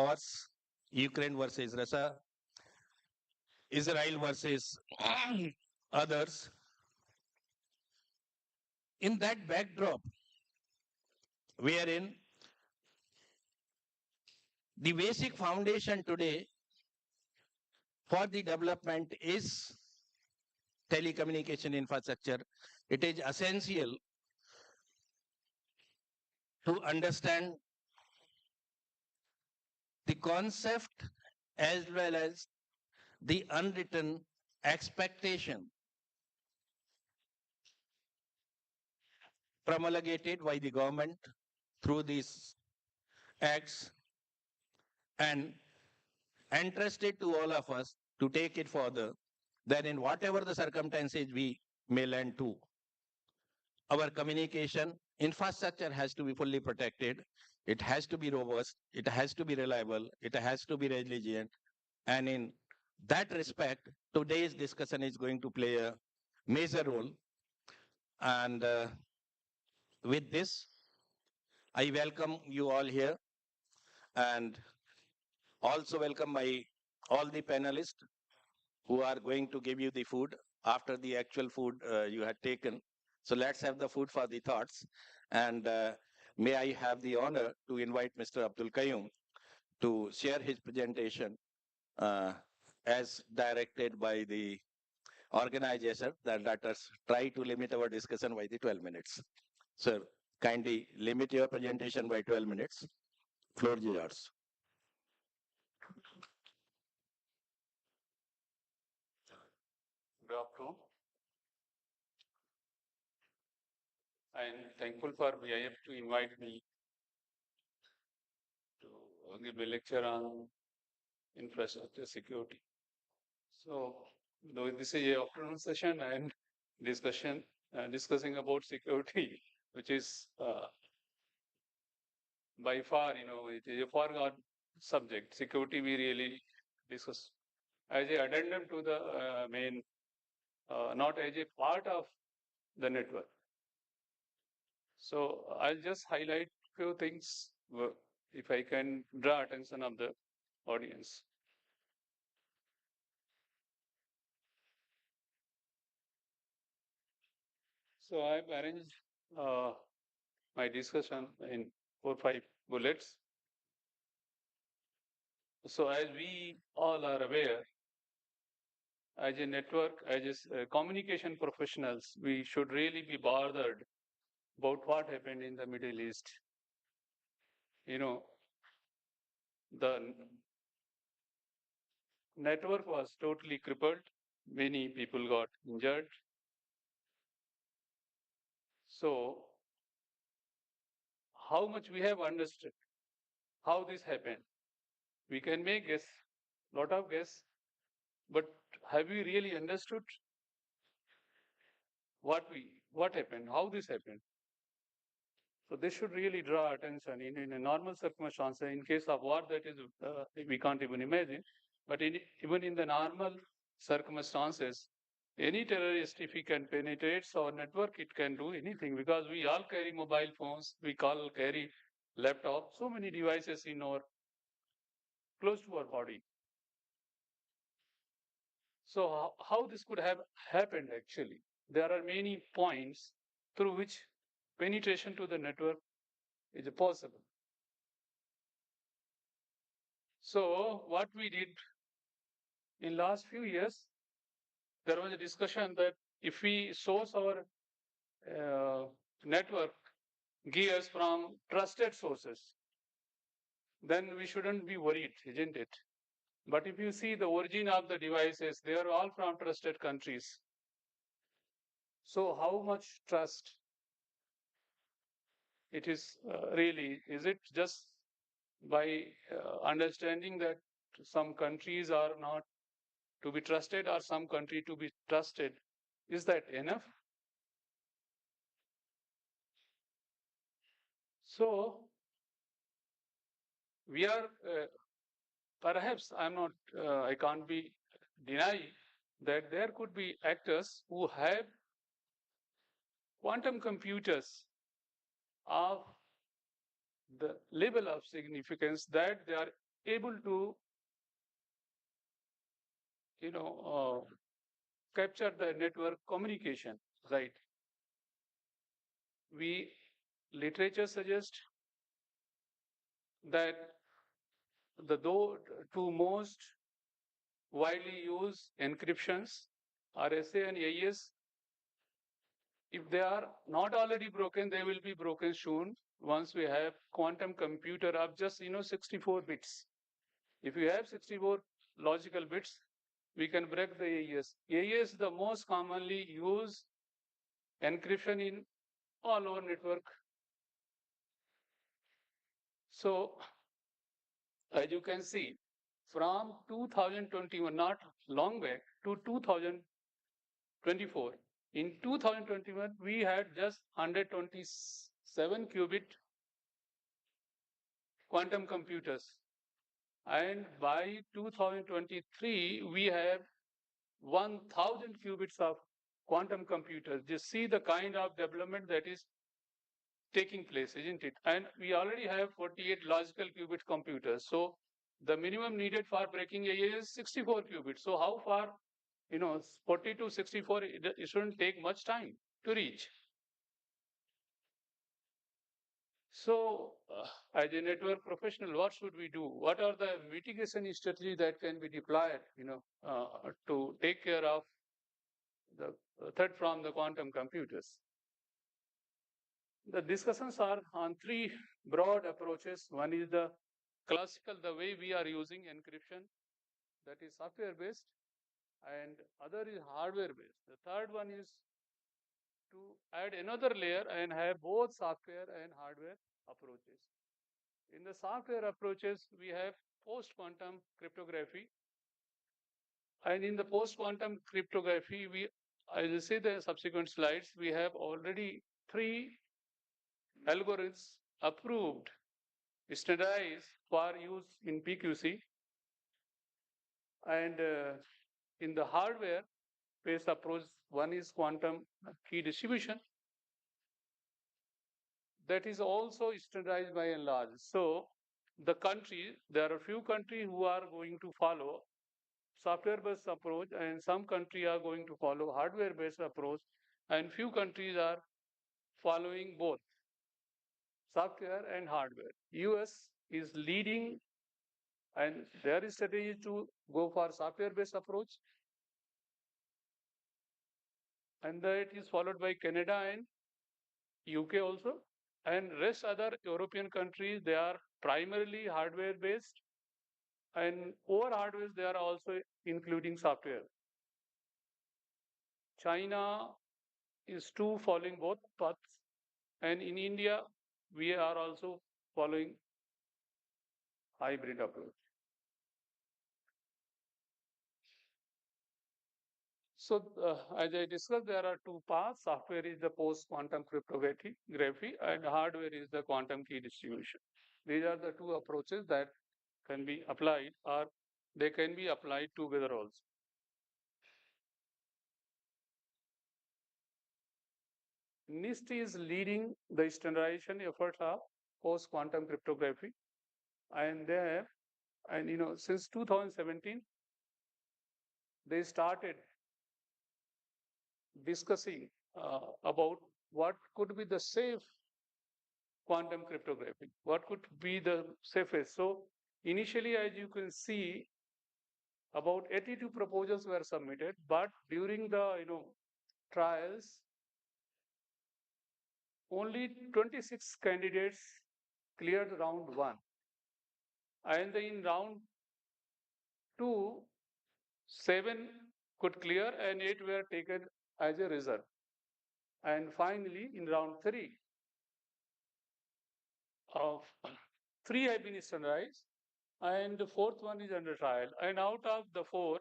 wars, Ukraine versus Russia, Israel versus others. In that backdrop, wherein the basic foundation today for the development is telecommunication infrastructure, it is essential to understand the concept as well as the unwritten expectation promulgated by the government through these acts and entrusted to all of us to take it further, then in whatever the circumstances we may land to, our communication infrastructure has to be fully protected. It has to be robust. It has to be reliable. It has to be resilient. And in that respect, today's discussion is going to play a major role. And with this, I welcome you all here and also welcome my all the panelists who are going to give you the food after the actual food you had taken. So let's have the food for the thoughts. And may I have the honor to invite Mr. Abdul Qayyum to share his presentation uh, as directed by the organizer that let us try to limit our discussion by the 12 minutes. Sir, kindly limit your presentation by 12 minutes. Floor is yours. Good afternoon. I'm thankful for BIF to invite me to give a lecture on infrastructure security. So, though this is a afternoon session and discussing about security, which is by far, it is a foregone subject. Security we really discuss as a addendum to the main, not as a part of the network. So I'll just highlight few things if I can draw attention of the audience. So I've arranged my discussion in 4-5 bullets. So as we all are aware, as a network, as communication professionals, we should really be bothered about what happened in the Middle East. The network was totally crippled. Many people got injured. So how much we have understood how this happened? We can make guess, lot of guess, but have we really understood what happened, how this happened? So this should really draw attention in a normal circumstance. In case of war, that is we can't even imagine. But even in the normal circumstances, any terrorist, if he can penetrate our network, it can do anything because we all carry mobile phones, we all carry laptop, so many devices in our close to our body. So how this could have happened actually? There are many points through which penetration to the network is possible. So what we did in last few years, there was a discussion that if we source our network gears from trusted sources, then we shouldn't be worried, isn't it? But if you see the origin of the devices, they are all from trusted countries. So how much trust it is really? Is it just by understanding that some countries are not to be trusted or some country to be trusted? Is that enough? So we are perhaps I can't be deny that there could be actors who have quantum computers of the level of significance that they are able to, you know, capture the network communication, right? We literature suggests that two most widely used encryptions are SA and AES. If they are not already broken, they will be broken soon once we have quantum computer of just 64 bits. If you have 64 logical bits, we can break the AES. AES is the most commonly used encryption in all our network. So as you can see, from 2021, not long back, to 2024, in 2021, we had just 127 qubit quantum computers. And by 2023, we have 1000 qubits of quantum computers. Just see the kind of development that is taking place, isn't it? And we already have 48 logical qubit computers. So the minimum needed for breaking AI is 64 qubits. So how far, 40 to 64, it shouldn't take much time to reach. So as a network professional, what should we do? What are the mitigation strategies that can be deployed, to take care of the threat from the quantum computers? The discussions are on three broad approaches. One is the classical, the way we are using encryption, that is software based, and other is hardware based. The third one is to add another layer and have both software and hardware approaches. In the software approaches, we have post quantum cryptography. And in the post quantum cryptography, I will see the subsequent slides, we have already three algorithms approved, standardized for use in PQC. And in the hardware based approach, one is quantum key distribution. That is also standardized by and large. So there are a few countries who are going to follow software-based approach, and some countries are going to follow hardware-based approach, and few countries are following both software and hardware. US is leading, and their strategy is to go for software-based approach, and that is followed by Canada and UK also, and rest other European countries, they are primarily hardware-based, and over hardware they are also including software. China is too following both paths, and in India we are also following hybrid approach. So as I discussed, there are two paths. Software is the post-quantum cryptography, and hardware is the quantum key distribution. These are the two approaches that can be applied, or they can be applied together also. NIST is leading the standardization efforts of post-quantum cryptography, and since 2017 they started discussing about what could be the safe quantum cryptography, what could be the safest. So initially, as you can see, about 82 proposals were submitted, but during the trials, only 26 candidates cleared round one, and in round two, 7 could clear and 8 were taken as a reserve. And finally, in round three, of 3 have been standardized, and the fourth one is under trial. And out of the 4,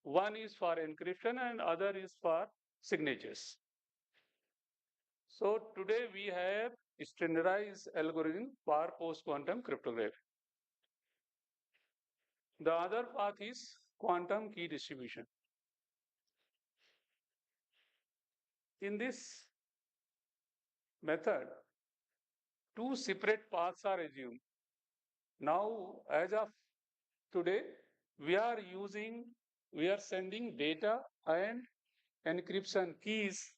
one is for encryption and other is for signatures. So today we have standardized algorithm for post-quantum cryptography. The other path is quantum key distribution. In this method, 2 separate paths are assumed. Now, as of today we are using, we are sending data and encryption keys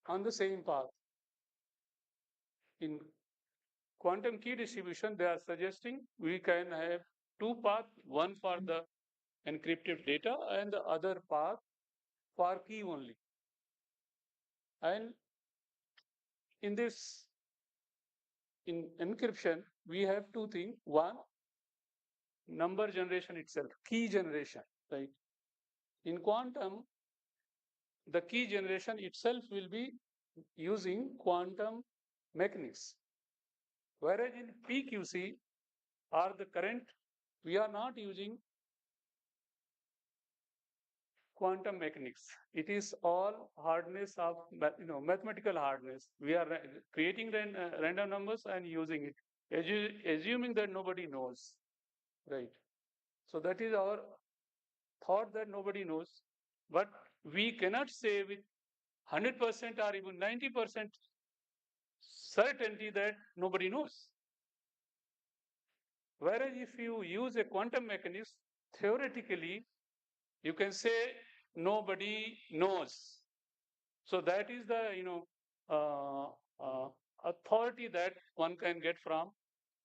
on the same path. In quantum key distribution, they are suggesting we can have two paths, one for the encrypted data and the other path for key only. And in this, in encryption, we have two things. One, number generation itself, key generation, right? In quantum, the key generation itself will be using quantum mechanics. Whereas in PQC or the current, we are not using quantum mechanics. It is all hardness of mathematical hardness. We are creating random numbers and using it, assuming that nobody knows, right? So that is our thought that nobody knows, but we cannot say with 100% or even 90% certainty that nobody knows. Whereas if you use a quantum mechanism, theoretically, you can say nobody knows. So that is the uh, authority that one can get from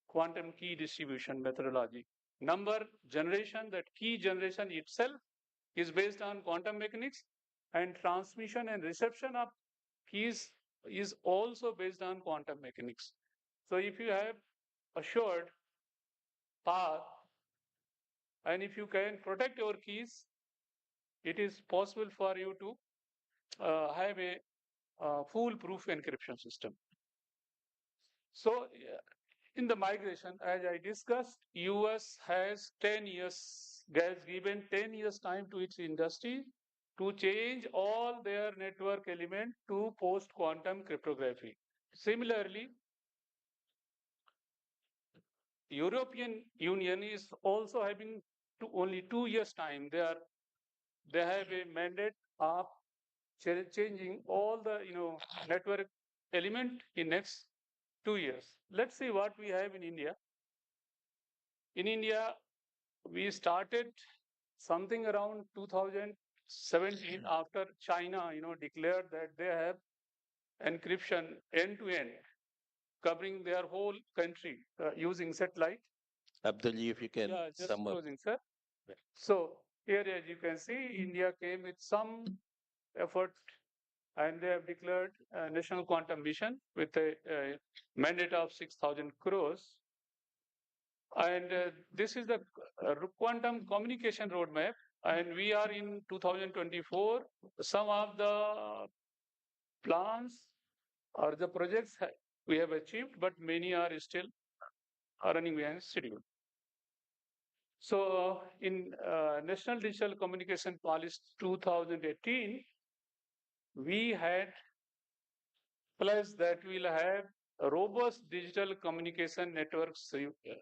quantum key distribution methodology. Number generation, that key generation itself is based on quantum mechanics, and transmission and reception of keys is also based on quantum mechanics. So if you have assured path and if you can protect your keys, it is possible for you to have a foolproof encryption system. So in the migration, as I discussed, US has 10 years, has given 10 years time to its industry to change all their network element to post-quantum cryptography. Similarly, European Union is also having only 2 years time. They have a mandate of changing all the network element in next 2 years. Let's see what we have in India. In India, we started something around 2017 after China, declared that they have encryption end to end, covering their whole country using satellite. Abdulji, if you can Yeah, just sum up. closing, sir. So here, as you can see, India came with some effort, and they have declared a national quantum mission with a mandate of 6,000 crores. And this is the quantum communication roadmap. And we are in 2024. Some of the plans or the projects we have achieved, but many are still running behind schedule. So in National Digital Communication Policy 2018, we had pledged that we'll have a robust digital communication network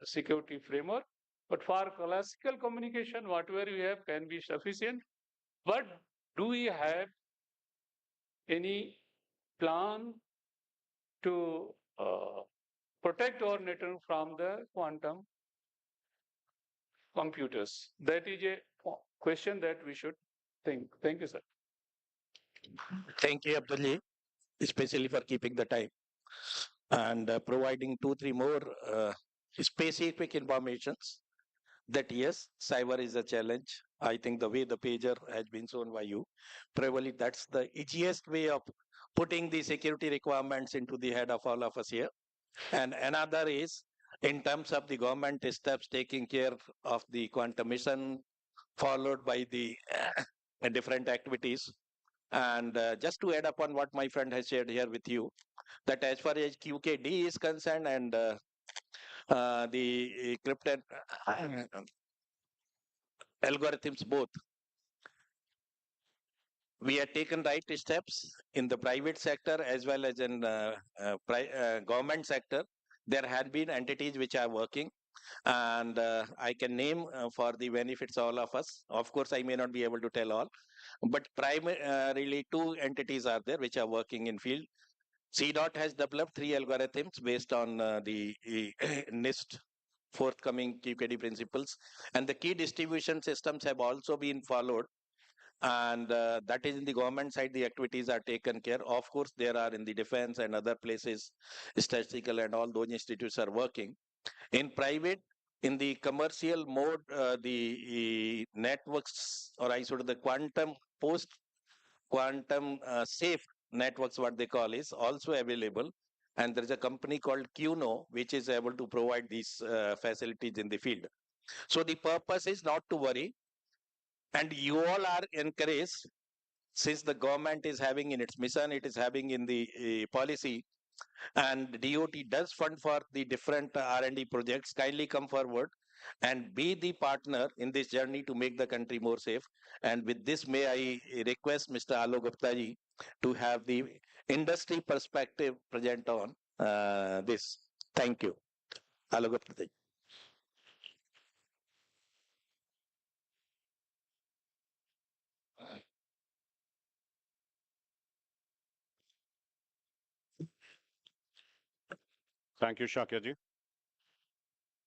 security framework. But for classical communication, whatever we have can be sufficient. But do we have any plan to protect our network from the quantum computers? That is a question that we should think. Thank you, sir. Thank you, Abdulji, especially for keeping the time and providing two, three more specific informations that yes, cyber is a challenge. I think the way the pager has been shown by you, probably that's the easiest way of putting the security requirements into the head of all of us here. And another is in terms of the government steps taking care of the quantum mission, followed by the different activities. And just to add upon what my friend has shared here with you, that as far as QKD is concerned and the encrypted algorithms both, we have taken right steps in the private sector as well as in government sector. There have been entities which are working, and I can name for the benefits all of us. Of course, I may not be able to tell all, but primarily two entities are there which are working in field. CDOT has developed three algorithms based on the NIST forthcoming QKD principles, and the key distribution systems have also been followed. And that is in the government side, the activities are taken care. Of course, there are in the defense and other places, statistical and all those institutes are working. In private, in the commercial mode, the networks, or I should the quantum post quantum safe networks, what they call, is also available. And there is a company called QNO, which is able to provide these facilities in the field. So the purpose is not to worry, and you all are encouraged, since the government is having in its mission, it is having in the policy, and DOT does fund for the different R&D projects. Kindly come forward and be the partner in this journey to make the country more safe. And with this, may I request Mr. Alok Gupta ji to have the industry perspective present on this. Thank you. Alok Gupta ji. Thank you, Shakyaji.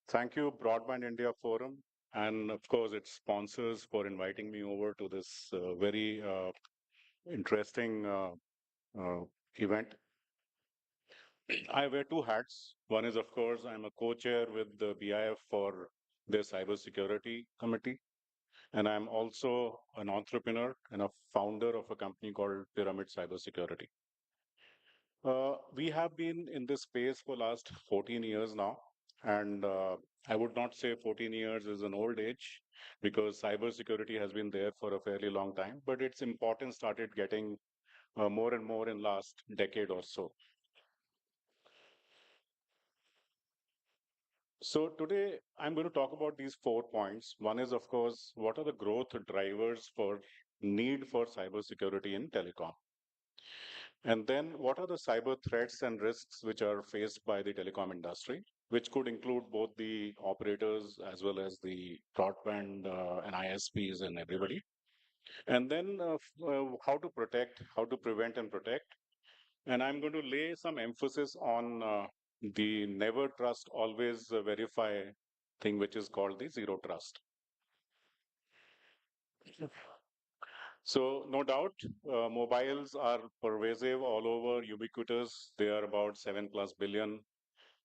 Thank you, Broadband India Forum, and of course, its sponsors for inviting me over to this very interesting uh, event. I wear two hats. One is, of course, I'm a co-chair with the BIF for their cybersecurity committee, and I'm also an entrepreneur and a founder of a company called Pyramid Cybersecurity. We have been in this space for last 14 years now, and I would not say 14 years is an old age because cybersecurity has been there for a fairly long time, but its importance started getting more and more in last decade or so. So today I'm going to talk about these 4 points. One is, of course, what are the growth drivers for need for cybersecurity in telecom? And then what are the cyber threats and risks which are faced by the telecom industry, which could include both the operators as well as the broadband and ISPs and everybody. And then how to protect, how to prevent and protect. And I'm going to lay some emphasis on the never trust, always verify thing, which is called the zero trust. So, no doubt, mobiles are pervasive all over, ubiquitous. They are about 7 plus billion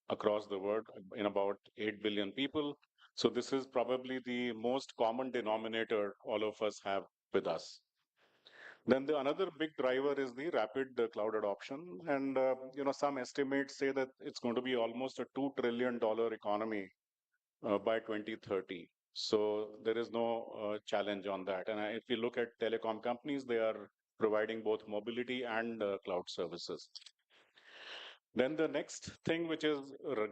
across the world in about 8 billion people. So, this is probably the most common denominator all of us have with us. Then the another big driver is the rapid cloud adoption, and some estimates say that it's going to be almost a $2 trillion economy by 2030. So there is no challenge on that. And if you look at telecom companies, they are providing both mobility and cloud services. Then the next thing, which is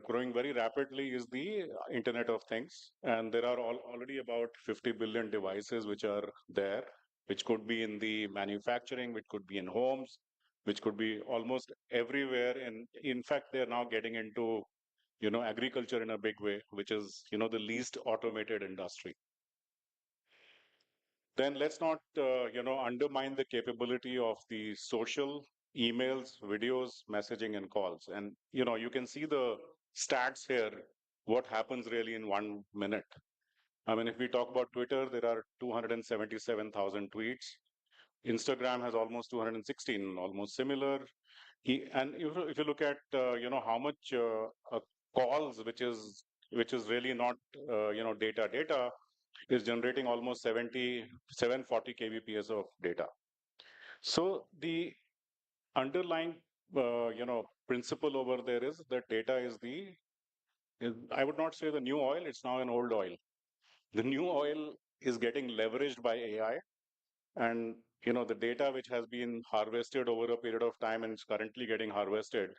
growing very rapidly, is the Internet of Things. And there are already about 50 billion devices which are there, which could be in the manufacturing, which could be in homes, which could be almost everywhere. And in fact, they're now getting into agriculture in a big way, which is the least automated industry. Then let's not undermine the capability of the social emails, videos, messaging, and calls. And you can see the stats here, what happens really in 1 minute. I mean, if we talk about Twitter, there are 277,000 tweets. Instagram has almost 216, almost similar. And if you look at how much calls, which is really not data is generating almost 740 kbps of data. So the underlying principle over there is that data is, I would not say the new oil, it's now an old oil. The new oil is getting leveraged by AI, and the data which has been harvested over a period of time and is currently getting harvested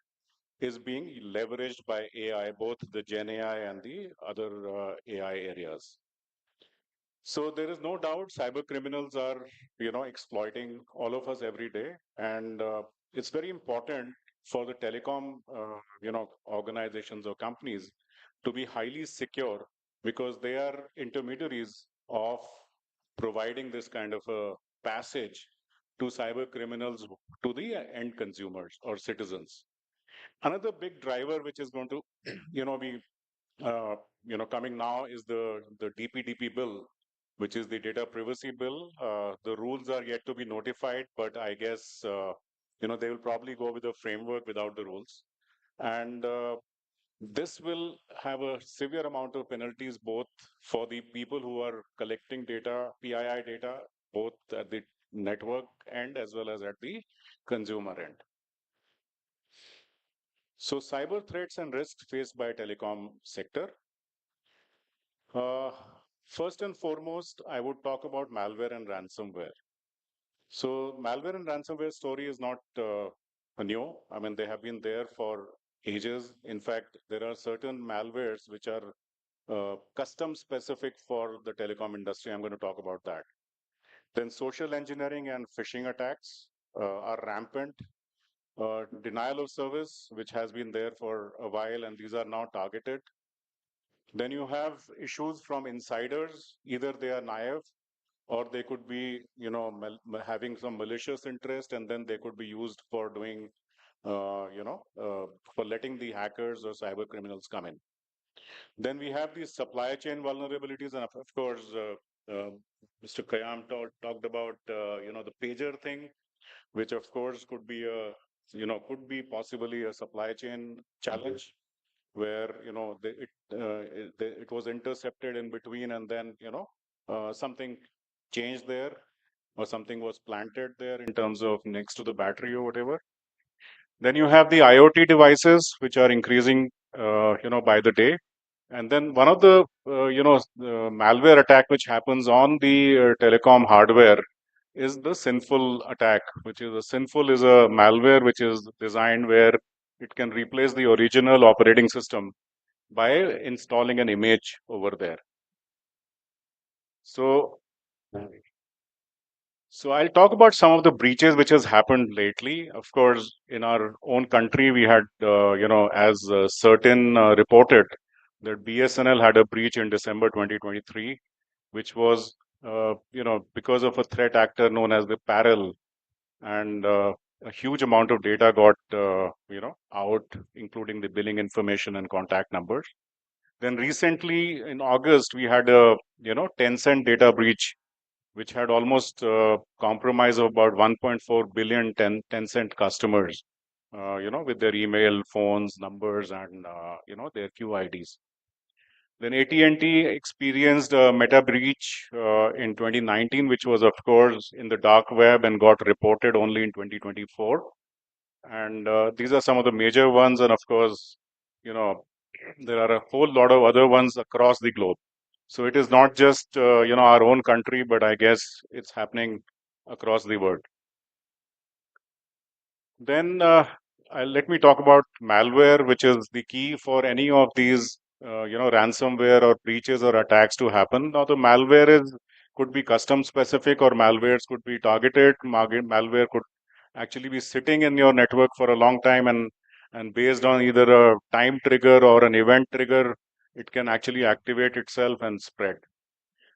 is being leveraged by AI, both the Gen AI and the other AI areas. So there is no doubt cyber criminals are, exploiting all of us every day, and it's very important for the telecom, organizations or companies to be highly secure because they are intermediaries of providing this kind of a passage to cyber criminals to the end consumers or citizens. Another big driver which is going to, be coming now is the DPDP bill, which is the data privacy bill. The rules are yet to be notified, but I guess they will probably go with a framework without the rules. And this will have a severe amount of penalties both for the people who are collecting data, PII data, both at the network end as well as at the consumer end. So cyber threats and risks faced by telecom sector. Uh, First and foremost, I would talk about malware and ransomware. So malware and ransomware story is not new. I mean, they have been there for ages. In fact, there are certain malwares which are custom specific for the telecom industry. I'm going to talk about that. Then social engineering and phishing attacks are rampant. Denial of service, which has been there for a while, and these are now targeted. Then you have issues from insiders. Either they are naive or they could be, having some malicious interest, and then they could be used for doing, for letting the hackers or cyber criminals come in. Then we have these supply chain vulnerabilities, and of course, Mr. Kayam talked about, the pager thing, which of course could be could be possibly a supply chain challenge where it was intercepted in between, and then something changed there, or something was planted there in terms of next to the battery or whatever. Then you have the IoT devices, which are increasing by the day. And then one of the malware attack which happens on the telecom hardware is the sinful attack, which is a sinful is a malware which is designed where it can replace the original operating system by installing an image over there. So, I'll talk about some of the breaches which has happened lately. Of course, in our own country, we had, as certain reported that BSNL had a breach in December 2023, which was, because of a threat actor known as the Parallel, and a huge amount of data got, out, including the billing information and contact numbers. Then recently in August, we had a, 10-cent data breach, which had almost compromise of about 1.4 billion 10-cent customers, with their email, phones, numbers, and, their QIDs. Then AT&T experienced a meta breach in 2019, which was, of course, in the dark web and got reported only in 2024. And these are some of the major ones. And of course, there are a whole lot of other ones across the globe. So it is not just, our own country, but I guess it's happening across the world. Then let me talk about malware, which is the key for any of these, ransomware or breaches or attacks to happen. Now, the malware could be custom specific, or malwares could be targeted. Malware could actually be sitting in your network for a long time, and based on either a time trigger or an event trigger, it can actually activate itself and spread.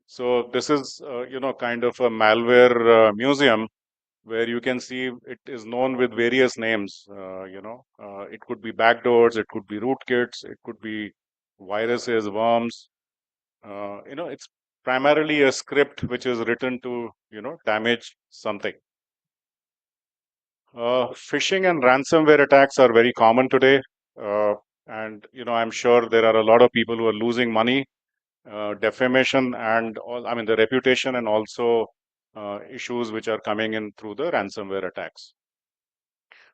So this is, kind of a malware museum, where you can see it is known with various names. It could be backdoors, it could be rootkits, it could be viruses, worms. It's primarily a script which is written to, damage something. Phishing and ransomware attacks are very common today. And, I'm sure there are a lot of people who are losing money, defamation, and all, I mean, the reputation, and also issues which are coming in through the ransomware attacks.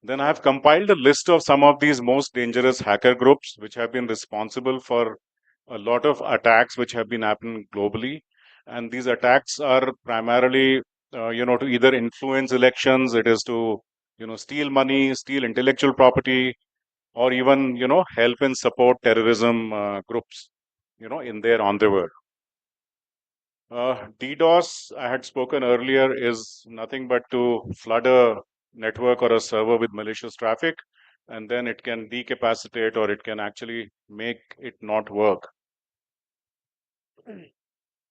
Then I have compiled a list of some of these most dangerous hacker groups which have been responsible for a lot of attacks which have been happening globally. And these attacks are primarily, to either influence elections, it is to, steal money, steal intellectual property, or even, help and support terrorism groups, in their endeavor. DDoS, I had spoken earlier, is nothing but to flood a network or a server with malicious traffic, and then it can decapacitate, or it can actually make it not work.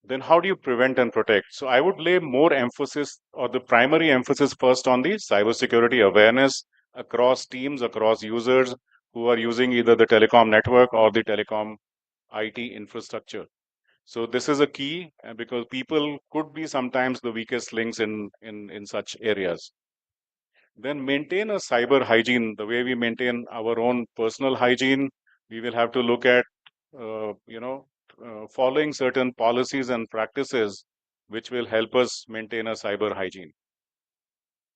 Then how do you prevent and protect? So I would lay more emphasis, or the primary emphasis first, on the cybersecurity awareness across teams, across users who are using either the telecom network or the telecom IT infrastructure. So this is a key because people could be sometimes the weakest links in such areas. Then maintain a cyber hygiene the way we maintain our own personal hygiene. We will have to look at following certain policies and practices which will help us maintain a cyber hygiene.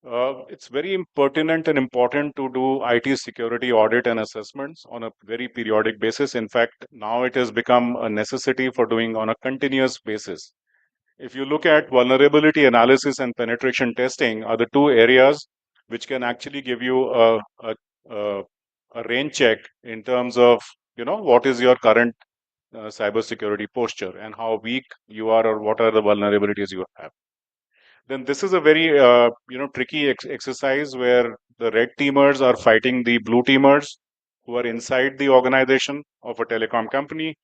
It's very pertinent and important to do IT security audit and assessments on a very periodic basis. In fact, now it has become a necessity for doing on a continuous basis. If you look at vulnerability analysis and penetration testing are the two areas which can actually give you a, a rain check in terms of what is your current cybersecurity posture and how weak you are or what are the vulnerabilities you have. Then this is a very tricky exercise where the red teamers are fighting the blue teamers who are inside the organization of a telecom company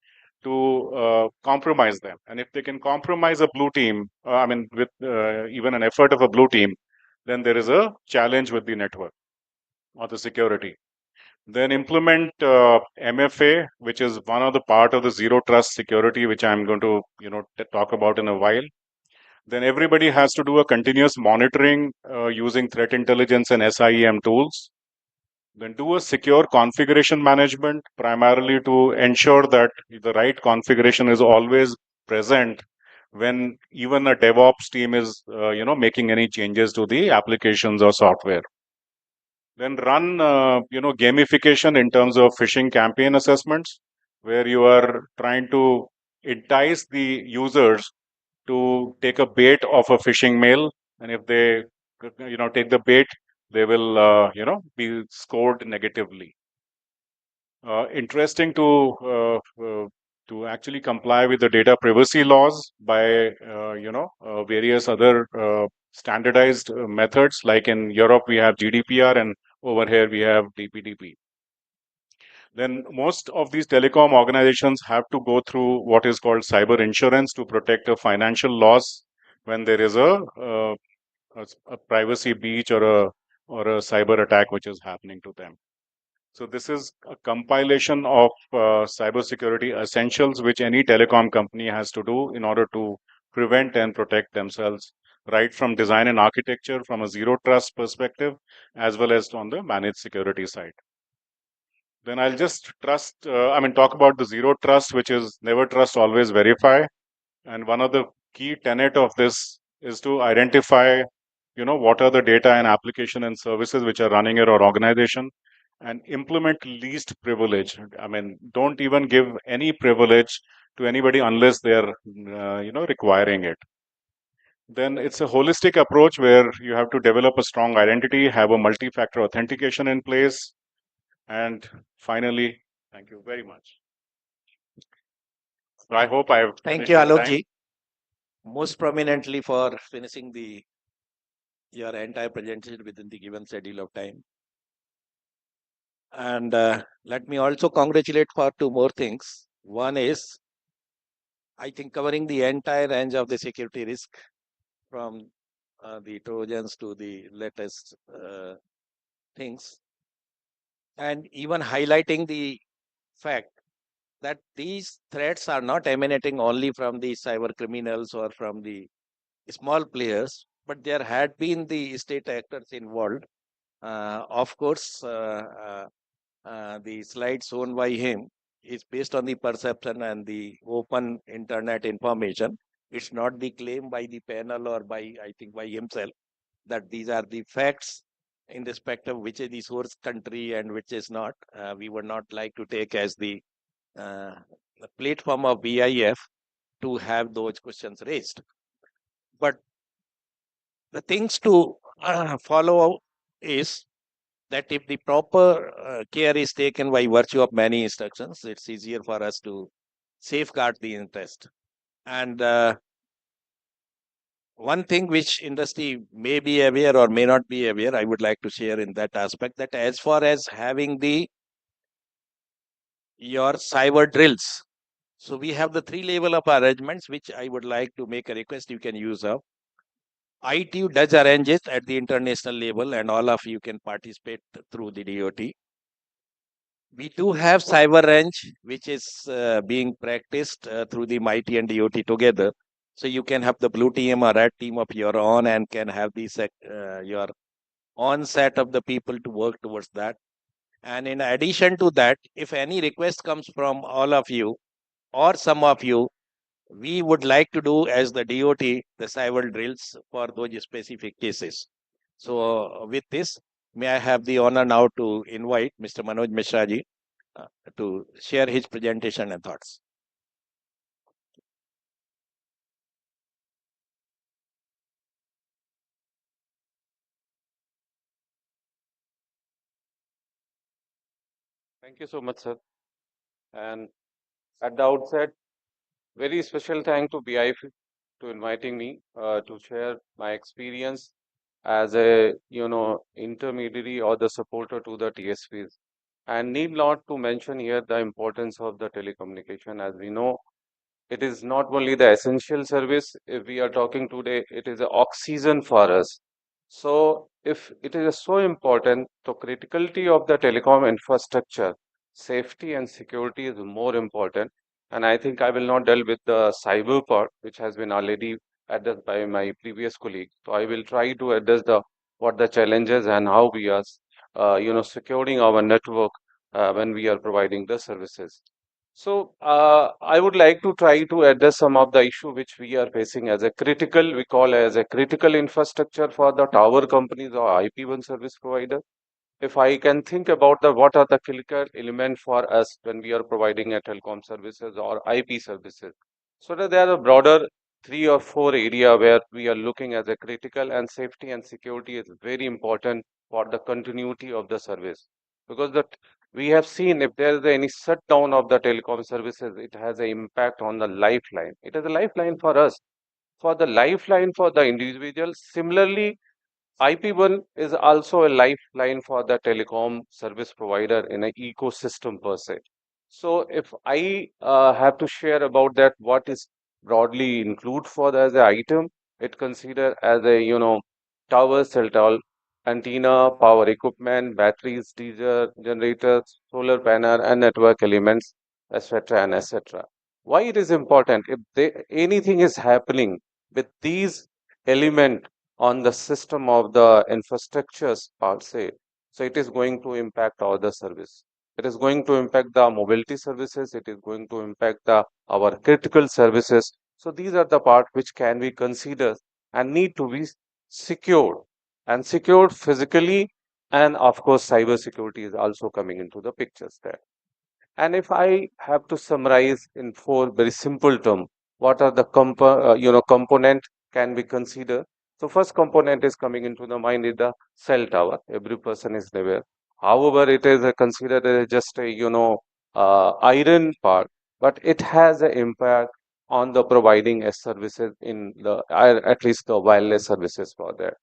to compromise them. And if they can compromise a blue team, with even an effort of a blue team, then there is a challenge with the network or the security. Then implement MFA, which is one of the part of the zero trust security, which I'm going to talk about in a while. Then everybody has to do a continuous monitoring using threat intelligence and SIEM tools. Then do a secure configuration management, primarily to ensure that the right configuration is always present when even a DevOps team is, making any changes to the applications or software. Then run, gamification in terms of phishing campaign assessments, where you are trying to entice the users to take a bait of a phishing mail, and if they take the bait, they will be scored negatively. Interesting to actually comply with the data privacy laws by various other standardized methods, like in Europe we have GDPR and over here we have DPDP. Then most of these telecom organizations have to go through what is called cyber insurance to protect a financial loss when there is a privacy breach or a cyber attack which is happening to them. So this is a compilation of cybersecurity essentials which any telecom company has to do in order to prevent and protect themselves, right from design and architecture, from a zero trust perspective, as well as on the managed security side. Then I'll just talk about the zero trust, which is never trust, always verify. And one of the key tenet of this is to identify, what are the data and application and services which are running your organization, and implement least privilege. Don't even give any privilege to anybody unless they're, requiring it. Then it's a holistic approach where you have to develop a strong identity, have a multi-factor authentication in place, and finally, thank you very much. So I hope I've Thank you, Alok. Most prominently for finishing your entire presentation within the given schedule of time. And let me also congratulate for two more things. One is, I think, covering the entire range of the security risk, from the Trojans to the latest things, and even highlighting the fact that these threats are not emanating only from the cyber criminals or from the small players, but there had been the state actors involved. Of course, the slide shown by him is based on the perception and the open internet information. It's not the claim by the panel or I think, by himself, that these are the facts in respect of which is the source country and which is not. We would not like to take as the platform of BIF to have those questions raised. But the things to follow is that if the proper care is taken by virtue of many instructions, it's easier for us to safeguard the interest. And one thing which industry may be aware or may not be aware, I would like to share in that aspect, that as far as having your cyber drills, so we have the 3 level of arrangements, which I would like to make a request you can use of. ITU does arrange it at the international level, and all of you can participate through the DOT. We do have cyber range, which is being practiced through the Mighty and DOT together. So you can have the blue team or red team of your own and can have your own set of the people to work towards that. And in addition to that, if any request comes from all of you or some of you, we would like to do as the DOT, the cyber drills for those specific cases. So with this, may I have the honor now to invite Mr. Manoj Mishra ji uh, to share his presentation and thoughts. Thank you so much, sir. And at the outset, very special thank to BIF to inviting me to share my experience as a intermediary or the supporter to the TSPs. And need not to mention here the importance of the telecommunication. As we know, it is not only the essential service. If we are talking today, it is the oxygen for us. So if it is so important, the criticality of the telecom infrastructure, safety and security is more important. And I think I will not delve with the cyber part, which has been already addressed by my previous colleague. So I will try to address the what the challenges and how we are securing our network when we are providing the services. So I would like to try to address some of the issue which we are facing as a critical, we call as a critical infrastructure for the tower companies or IP1 service provider. If I can think about the what are the critical element for us when we are providing a telecom services or IP services. So that there are a broader 3 or 4 area where we are looking as a critical, and safety and security is very important for the continuity of the service, because that we have seen if there is any shutdown of the telecom services, it has an impact on the lifeline. It is a lifeline for us, for the lifeline for the individual. Similarly, IP1 is also a lifeline for the telecom service provider in an ecosystem per se. So if I have to share about that, what is broadly include for as an item, it consider as a tower, cell tower, antenna, power equipment, batteries, diesel generators, solar panel, and network elements, etc. and etc. Why it is important? If anything is happening with these element on the system of the infrastructures per se, so it is going to impact all the service. It is going to impact the mobility services. It is going to impact the our critical services. So these are the part which can be considered and need to be secured, and secured physically, and of course cyber security is also coming into the pictures there. And if I have to summarize in 4 very simple terms, what are the component can be considered? So first component is coming into the mind is the cell tower. Every person is aware. However, it is considered as just a iron part, but it has an impact on the providing a services in the at least the wireless services for that.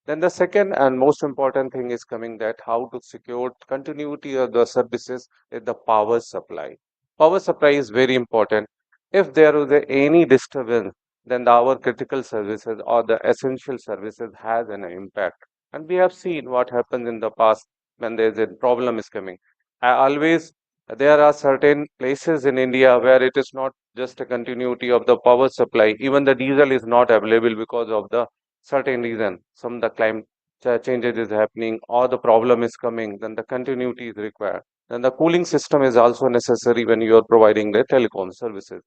Then the second and most important thing is coming that how to secure continuity of the services is the power supply. Power supply is very important. If there is any disturbance, then our critical services or the essential services has an impact. And we have seen what happens in the past when there is a problem is coming. I always there are certain places in India where it is not just a continuity of the power supply. Even the diesel is not available because of the certain reason. Some the climate changes is happening or the problem is coming, then the continuity is required. Then the cooling system is also necessary when you are providing the telecom services.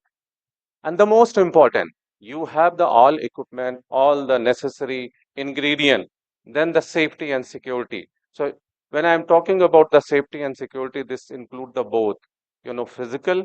And the most important, you have the all equipment, all the necessary ingredient, then the safety and security. So when I'm talking about the safety and security, this include the both, physical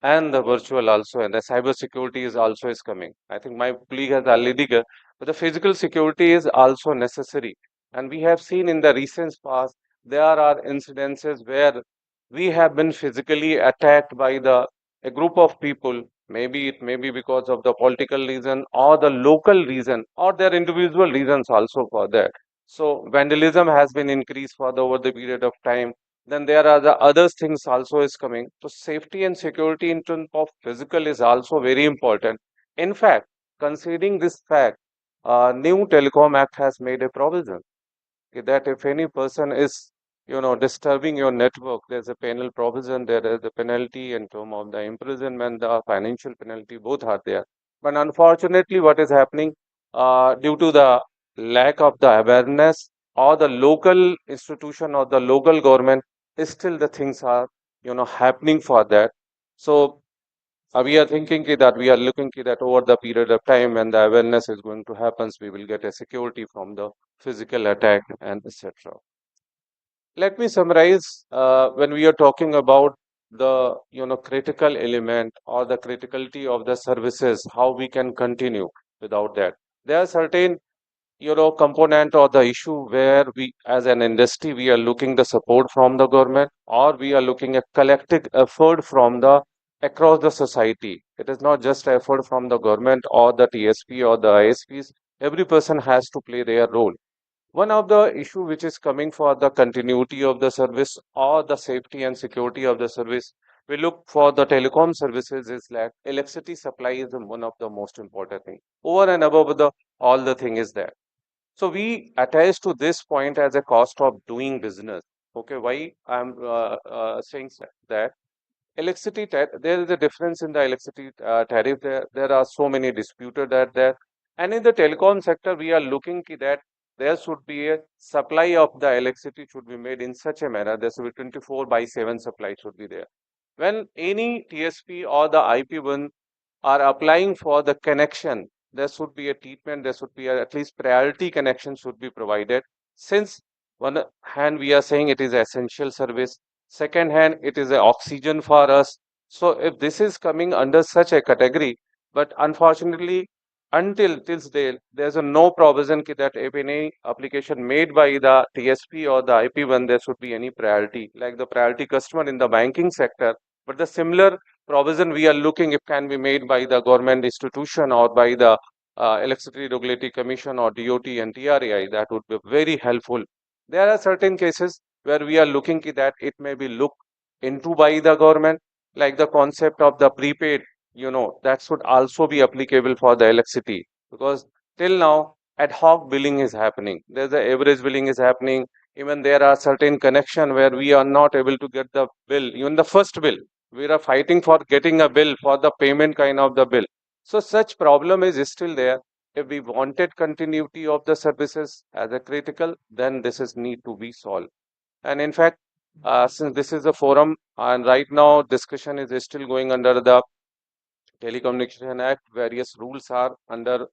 and the virtual also, and the cyber security is also is coming. I think my colleague has already but the physical security is also necessary. And we have seen in the recent past there are incidences where we have been physically attacked by the a group of people. Maybe it may be because of the political reason or the local reason or their individual reasons also for that. So vandalism has been increased for the over the period of time. Then there are the other things also is coming. So safety and security in terms of physical is also very important. In fact, considering this fact, new Telecom Act has made a provision that if any person is disturbing your network, there's a penal provision, there is a penalty in terms of the imprisonment, the financial penalty, both are there. But unfortunately, what is happening due to the lack of the awareness or the local institution or the local government, still the things are happening for that. So we are thinking that we are looking that over the period of time when the awareness is going to happen, we will get a security from the physical attack and etc. Let me summarize when we are talking about the critical element or the criticality of the services, how we can continue without that. There are certain component or the issue where we as an industry we are looking the support from the government, or we are looking at collective effort from the across the society. It is not just effort from the government or the TSP or the ISPs. Every person has to play their role. One of the issue which is coming for the continuity of the service or the safety and security of the service, we look for the telecom services is that electricity supply is one of the most important thing. Over and above the all the thing is there. So we attach to this point as a cost of doing business. Okay, why I'm saying that electricity there is a difference in the electricity tariff. There are so many disputed at that, and in the telecom sector, we are looking that there should be a supply of the electricity should be made in such a manner there should be 24/7 supply should be there. When any TSP or the IP1 are applying for the connection, there should be a treatment, there should be at least priority connection should be provided. Since one hand we are saying it is essential service, second hand it is a oxygen for us. So if this is coming under such a category, but unfortunately until there's a no provision that if any application made by the TSP or the IP1 there should be any priority like the priority customer in the banking sector. But the similar provision we are looking if can be made by the government institution or by the Electricity Regulatory Commission or DOT and TRAI, that would be very helpful. There are certain cases where we are looking that it may be looked into by the government, like the concept of the prepaid, that should also be applicable for the electricity, because till now ad hoc billing is happening. There's a average billing is happening. Even there are certain connection where we are not able to get the bill, even the first bill we are fighting for getting a bill for the payment kind of the bill. So such problem is still there. If we wanted continuity of the services as a critical, then this is need to be solved. And in fact, since this is a forum and right now discussion is still going under the Telecommunication Act, various rules are under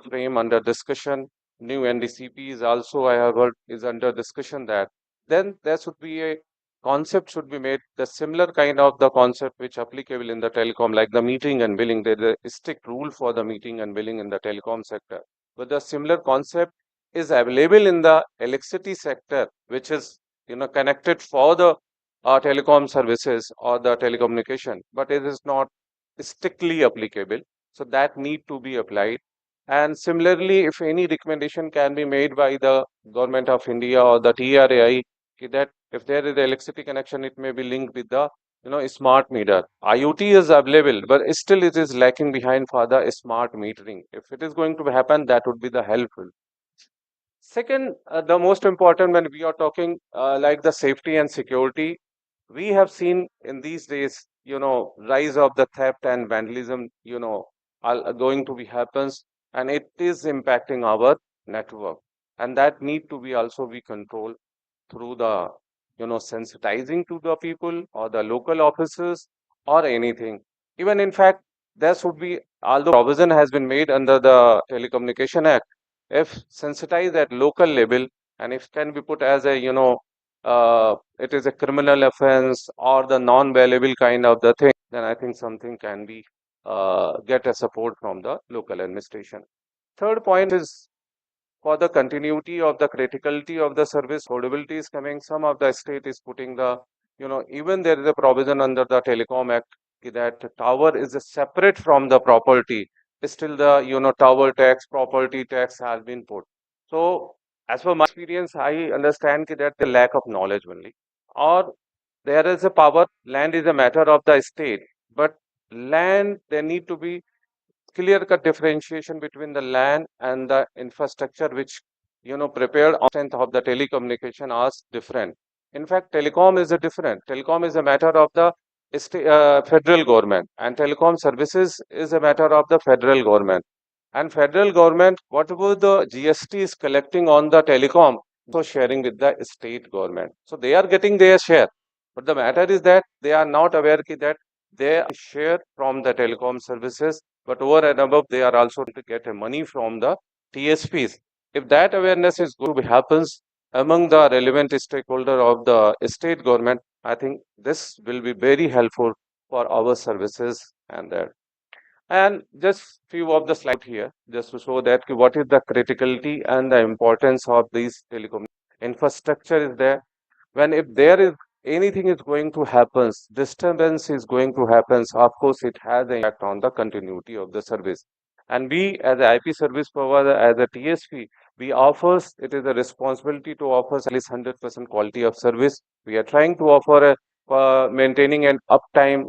frame under discussion. New NDCP is also, I have heard, is under discussion that. Then there should be a concept should be made, the similar kind of the concept which applicable in the telecom, like the metering and billing. There is a strict rule for the metering and billing in the telecom sector. But the similar concept is available in the electricity sector, which is connected for the telecom services or the telecommunication, but it is not strictly applicable. So that need to be applied. And similarly, if any recommendation can be made by the government of India or the TRAI, that if there is electricity connection, it may be linked with the smart meter. IoT is available, but still it is lacking behind for the smart metering. If it is going to happen, that would be the helpful. Second, the most important when we are talking like the safety and security, we have seen in these days, rise of the theft and vandalism, are going to be happens, and it is impacting our network, and that need to be also be controlled through the, sensitizing to the people or the local officers or anything. Even in fact, there should be, although provision has been made under the Telecommunication Act, if sensitized at local level and if can be put as a, it is a criminal offense or the non-bailable kind of the thing, then I think something can be get a support from the local administration. Third point is for the continuity of the criticality of the service, affordability is coming. Some of the state is putting the, even there is a provision under the Telecom Act that tower is a separate from the property. Still the, tower tax, property tax has been put. So as per my experience, I understand that the lack of knowledge only. Or there is a power, land is a matter of the state, but land, there need to be clear cut differentiation between the land and the infrastructure which prepared on strength of the telecommunication are different. In fact, telecom is a different. Telecom is a matter of the federal government, and telecom services is a matter of the federal government. And federal government, whatever the GST is collecting on the telecom, so sharing with the state government. So they are getting their share. But the matter is that they are not aware that they share from the telecom services, but over and above, they are also to get money from the TSPs. If that awareness is going to be happens among the relevant stakeholder of the state government, I think this will be very helpful for our services and that. And just few of the slide here, just to show that what is the criticality and the importance of these telecom infrastructure is there. When if there is anything is going to happen, disturbance is going to happen, of course it has an impact on the continuity of the service. And we as a IP service provider, as a TSP, we offers, it is a responsibility to offer at least 100% quality of service. We are trying to offer a maintaining an uptime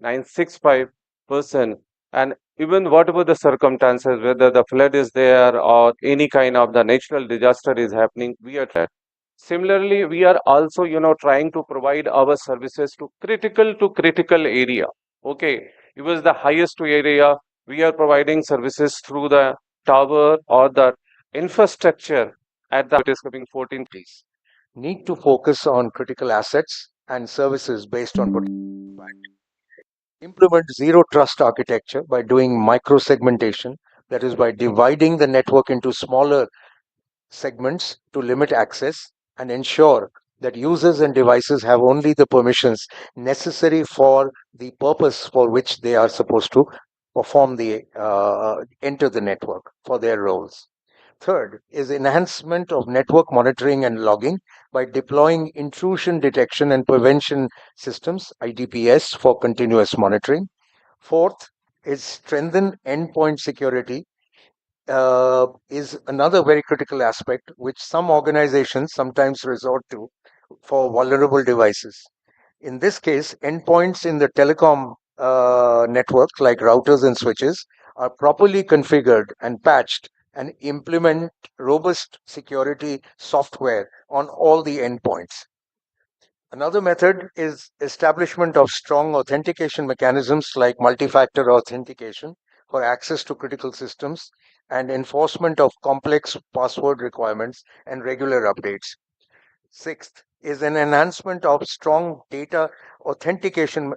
99.965%, and even whatever the circumstances, whether the flood is there or any kind of the natural disaster is happening, we are trying. Similarly, we are also, trying to provide our services to critical area. Okay, it was the highest area. We are providing services through the tower or the infrastructure at the it is coming 14 please. Need to focus on critical assets and services based on implement zero trust architecture by doing micro segmentation, that is by dividing the network into smaller segments to limit access and ensure that users and devices have only the permissions necessary for the purpose for which they are supposed to perform the enter the network for their roles. Third is enhancement of network monitoring and logging by deploying intrusion detection and prevention systems, IDPS, for continuous monitoring. Fourth is strengthen endpoint security, is another very critical aspect which some organizations sometimes resort to for vulnerable devices. In this case, endpoints in the telecom network, like routers and switches, are properly configured and patched and implement robust security software on all the endpoints. Another method is establishment of strong authentication mechanisms like multi-factor authentication for access to critical systems and enforcement of complex password requirements and regular updates. Sixth is an enhancement of strong data authentication,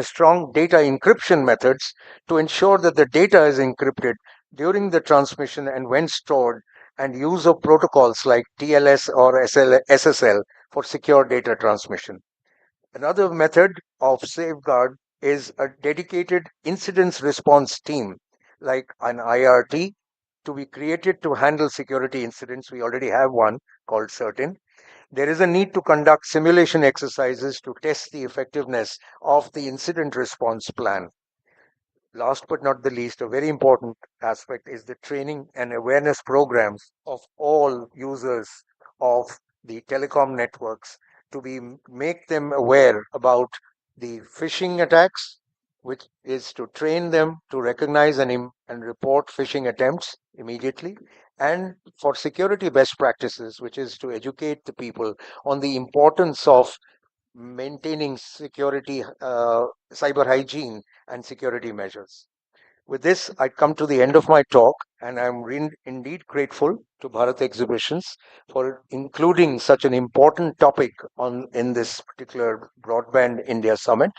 strong data encryption methods to ensure that the data is encrypted during the transmission and when stored, and use of protocols like TLS or SSL for secure data transmission. Another method of safeguard is a dedicated incident response team, like an IRT, to be created to handle security incidents. We already have one called Certain. There is a need to conduct simulation exercises to test the effectiveness of the incident response plan. Last but not the least, a very important aspect is the training and awareness programs of all users of the telecom networks to make them aware about the phishing attacks, which is to train them to recognize and report phishing attempts immediately, and for security best practices, which is to educate the people on the importance of maintaining security, cyber hygiene, and security measures. With this, I come to the end of my talk, and I'm indeed grateful to Bharat Exhibitions for including such an important topic in this particular Broadband India Summit.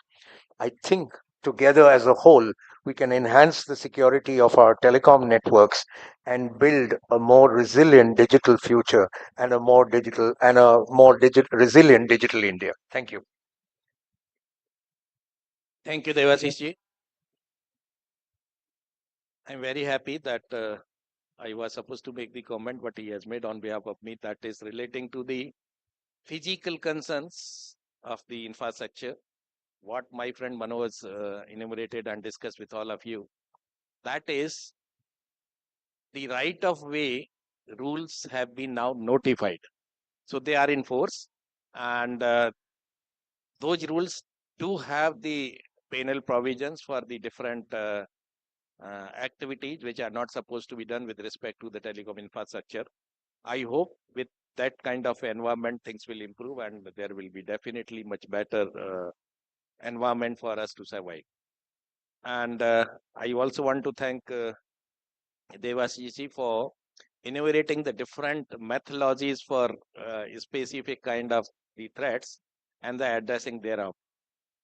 I think together as a whole, we can enhance the security of our telecom networks and build a more resilient digital future and a more resilient digital India. Thank you. Thank you, Devashish ji. I'm very happy that I was supposed to make the comment, but he has made on behalf of me, that is relating to the physical concerns of the infrastructure. What my friend Manoj enumerated and discussed with all of you, that is the right of way rules have been now notified. So they are in force, and those rules do have the penal provisions for the different activities which are not supposed to be done with respect to the telecom infrastructure. I hope with that kind of environment, things will improve and there will be definitely much better environment for us to survive. And I also want to thank Devashishi for innovating the different methodologies for specific kind of the threats and the addressing thereof.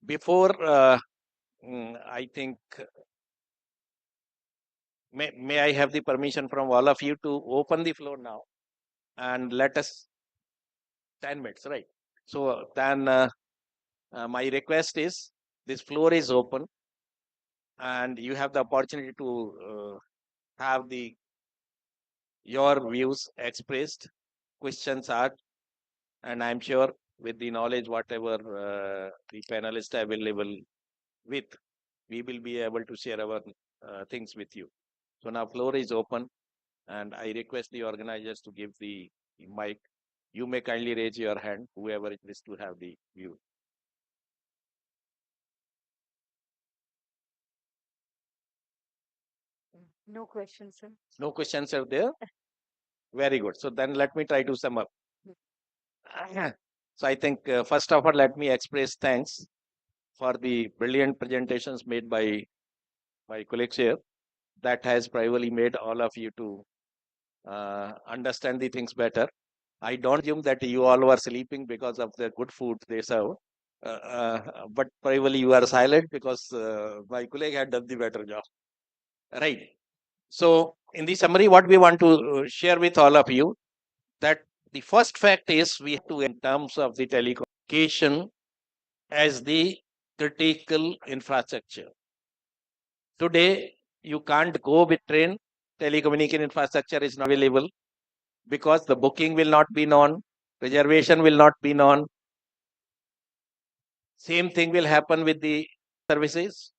Before, I think, may I have the permission from all of you to open the floor now and let us 10 minutes, right? So then my request is this floor is open and you have the opportunity to have your views expressed, questions asked, and I'm sure with the knowledge whatever the panelists are available with, we will be able to share our things with you. So now floor is open and I request the organizers to give the mic. You may kindly raise your hand, whoever it is to have the view. No questions, sir. No questions are there? Very good. So then let me try to sum up. So I think first of all, let me express thanks for the brilliant presentations made by my colleagues here. That has probably made all of you to understand the things better. I don't assume that you all were sleeping because of the good food they serve, but probably you are silent because my colleague had done the better job. Right. So in the summary, what we want to share with all of you, that the first fact is we have to, in terms of the telecommunication as the critical infrastructure. Today, you can't go with train, telecommunication infrastructure is not available because the booking will not be known, reservation will not be known. Same thing will happen with the services.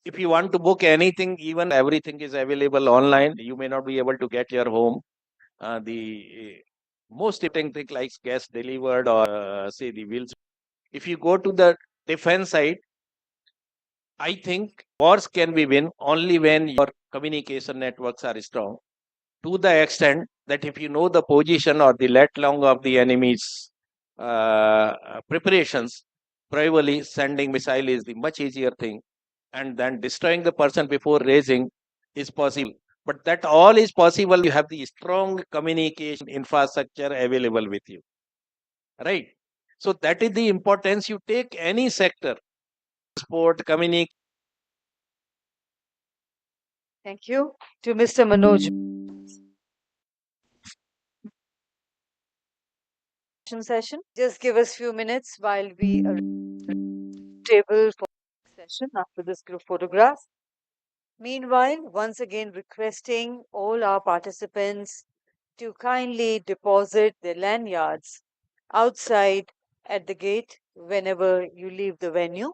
If you want to book anything, even everything is available online, you may not be able to get your home. The most important thing like gas delivered or say the wheels. If you go to the defense side, I think wars can be win only when your communication networks are strong. To the extent that if you know the position or the let long of the enemy's preparations, probably sending missile is the much easier thing, and then destroying the person before raising is possible. But that all is possible. You have the strong communication infrastructure available with you, right? So that is the importance. You take any sector, sport, communication. Thank you to Mr. Manoj. Session. Just give us few minutes while we table for session after this group photograph. Meanwhile, once again requesting all our participants to kindly deposit their lanyards outside at the gate whenever you leave the venue,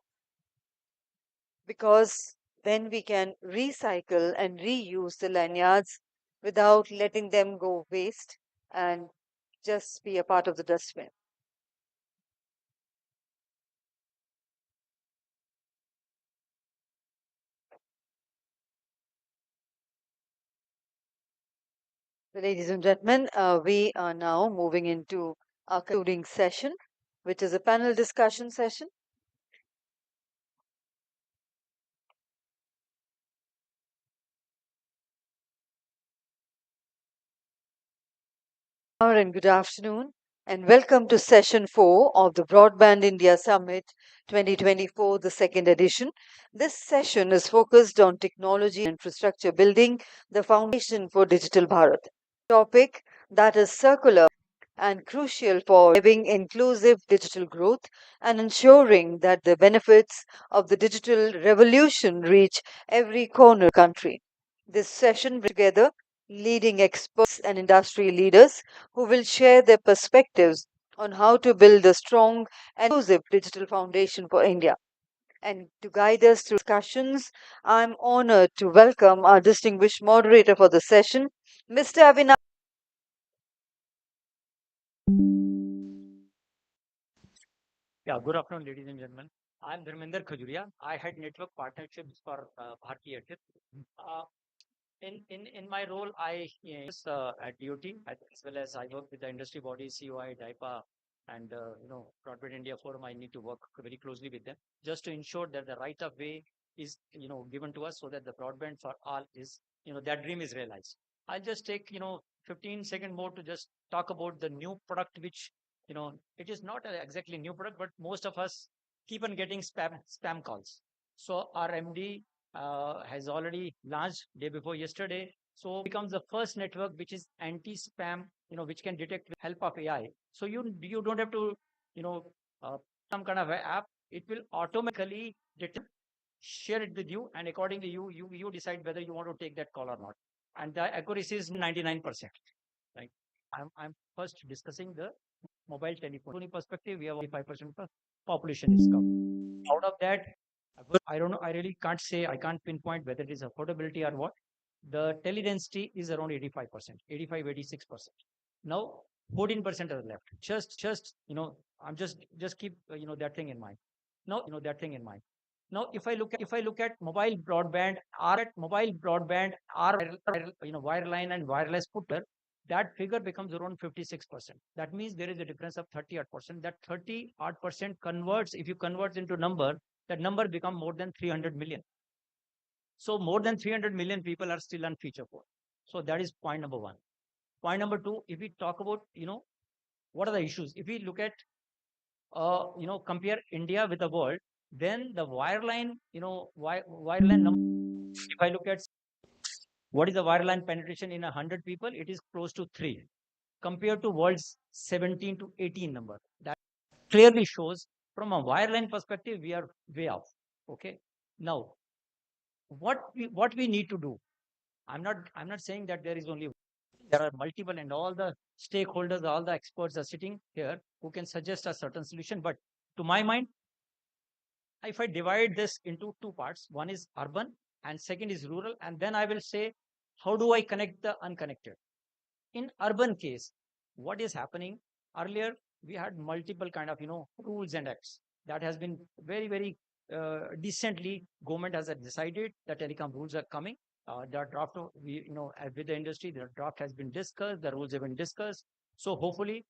because then we can recycle and reuse the lanyards without letting them go waste and just be a part of the dustbin. Ladies and gentlemen, we are now moving into our concluding session, which is a panel discussion session. And good afternoon, and welcome to session 4 of the Broadband India Summit 2024, the second edition. This session is focused on technology and infrastructure building, the foundation for Digital Bharat. Topic that is circular and crucial for driving inclusive digital growth and ensuring that the benefits of the digital revolution reach every corner of the country. This session brings together leading experts and industry leaders who will share their perspectives on how to build a strong and inclusive digital foundation for India. And to guide us through discussions, I'm honored to welcome our distinguished moderator for the session, Mr. Avinash. Yeah, good afternoon, ladies and gentlemen. I'm Dharmender Khajuria. I head network partnerships for Bharti Airtel. Uh, in my role, I at DOT as well as I work with the industry bodies, COI, DIPA, and Broadband India Forum. I need to work very closely with them just to ensure that the right of way is given to us so that the broadband for all is that dream is realized. I'll just take 15-second more to just talk about the new product, which it is not exactly new product, but most of us keep on getting spam calls. So our MD has already launched day before yesterday. So becomes the first network which is anti-spam, which can detect with help of AI. So you don't have to, some kind of a app. It will automatically detect, share it with you, and accordingly you decide whether you want to take that call or not. And the accuracy is 99%. Right. I'm first discussing the mobile telephony perspective. We have 5% of the population is covered. Out of that, I don't know. I really can't say. I can't pinpoint whether it is affordability or what. The teledensity is around 85%, 85, 86%. Now 14% are left. Just I'm just keep that thing in mind. Now, if I look at mobile broadband, wireline and wireless put together, that figure becomes around 56%. That means there is a difference of 30 odd percent. That 30 odd percent converts, if you convert into number, that number become more than 300 million. So more than 300 million people are still on feature phone. So that is point number one. Point number two, if we talk about, what are the issues? If we look at, compare India with the world, then the wireline, wireline number, if I look at what is the wireline penetration in 100 people, it is close to 3 compared to world's 17 to 18 number. That clearly shows from a wireline perspective, we are way off. Okay. Now, what we need to do, I'm not saying that there is only, there are multiple, and all the stakeholders, all the experts are sitting here who can suggest a certain solution. But to my mind, if I divide this into two parts, one is urban and second is rural, and then I will say, how do I connect the unconnected? In urban case, what is happening? Earlier, we had multiple kind of rules and acts that has been very decently. Government has decided that telecom rules are coming. The draft, with the industry, the draft has been discussed. The rules have been discussed. So hopefully,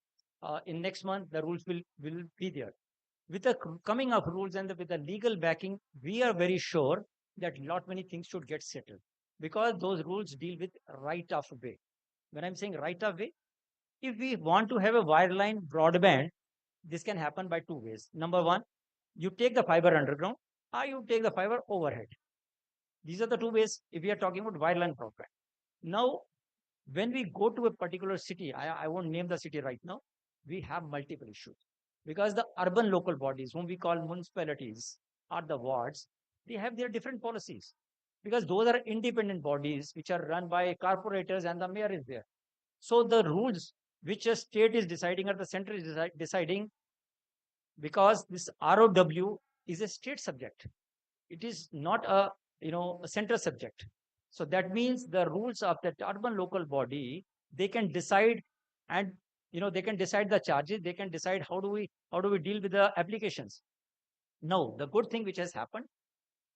in next month, the rules will be there. With the coming of rules and with the legal backing, we are very sure that lot many things should get settled, because those rules deal with right of way. When I'm saying right of way, if we want to have a wireline broadband, this can happen by two ways. Number one, you take the fiber underground, or you take the fiber overhead. These are the two ways if we are talking about wireline broadband. Now, when we go to a particular city, I won't name the city right now, we have multiple issues. Because the urban local bodies, whom we call municipalities or the wards, they have their different policies. Because those are independent bodies which are run by corporators, and the mayor is there. So the rules which a state is deciding or the center is deciding, because this ROW is a state subject. It is not a a central subject. So that means the rules of that urban local body, they can decide, and they can decide the charges, they can decide how do we deal with the applications. Now, the good thing which has happened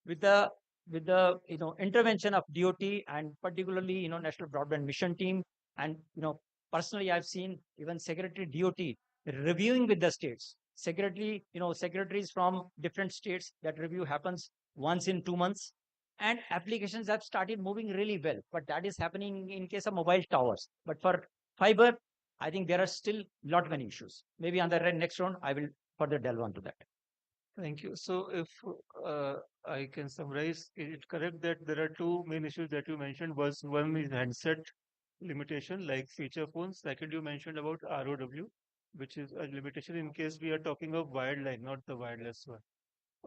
with the intervention of DOT, and particularly National Broadband Mission team, and personally I've seen even Secretary DOT reviewing with the states. Secretaries from different states, that review happens once in 2 months, and applications have started moving really well. But that is happening in case of mobile towers. But for fiber, I think there are still lot many issues. Maybe on the next round, I will further delve onto that. Thank you. So if I can summarize, is it correct that there are two main issues that you mentioned? One is handset limitation, like feature phones. Second, you mentioned about ROW, which is a limitation in case we are talking of wired line, not the wireless one.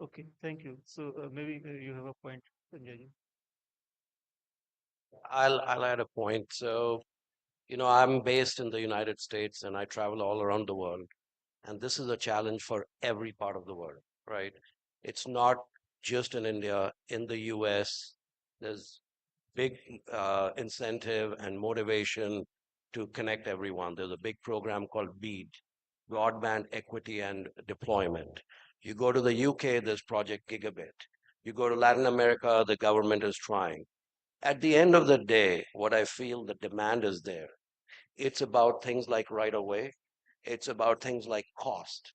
Okay, thank you. So maybe you have a point, Sanjay ji. I'll add a point. So, I'm based in the United States and I travel all around the world. And this is a challenge for every part of the world, right? It's not just in India. In the US, there's big incentive and motivation to connect everyone. There's a big program called BEAD, Broadband Equity and Deployment. You go to the UK, there's Project Gigabit. You go to Latin America, the government is trying. At the end of the day, what I feel the demand is there. It's about things like right of way. It's about things like cost.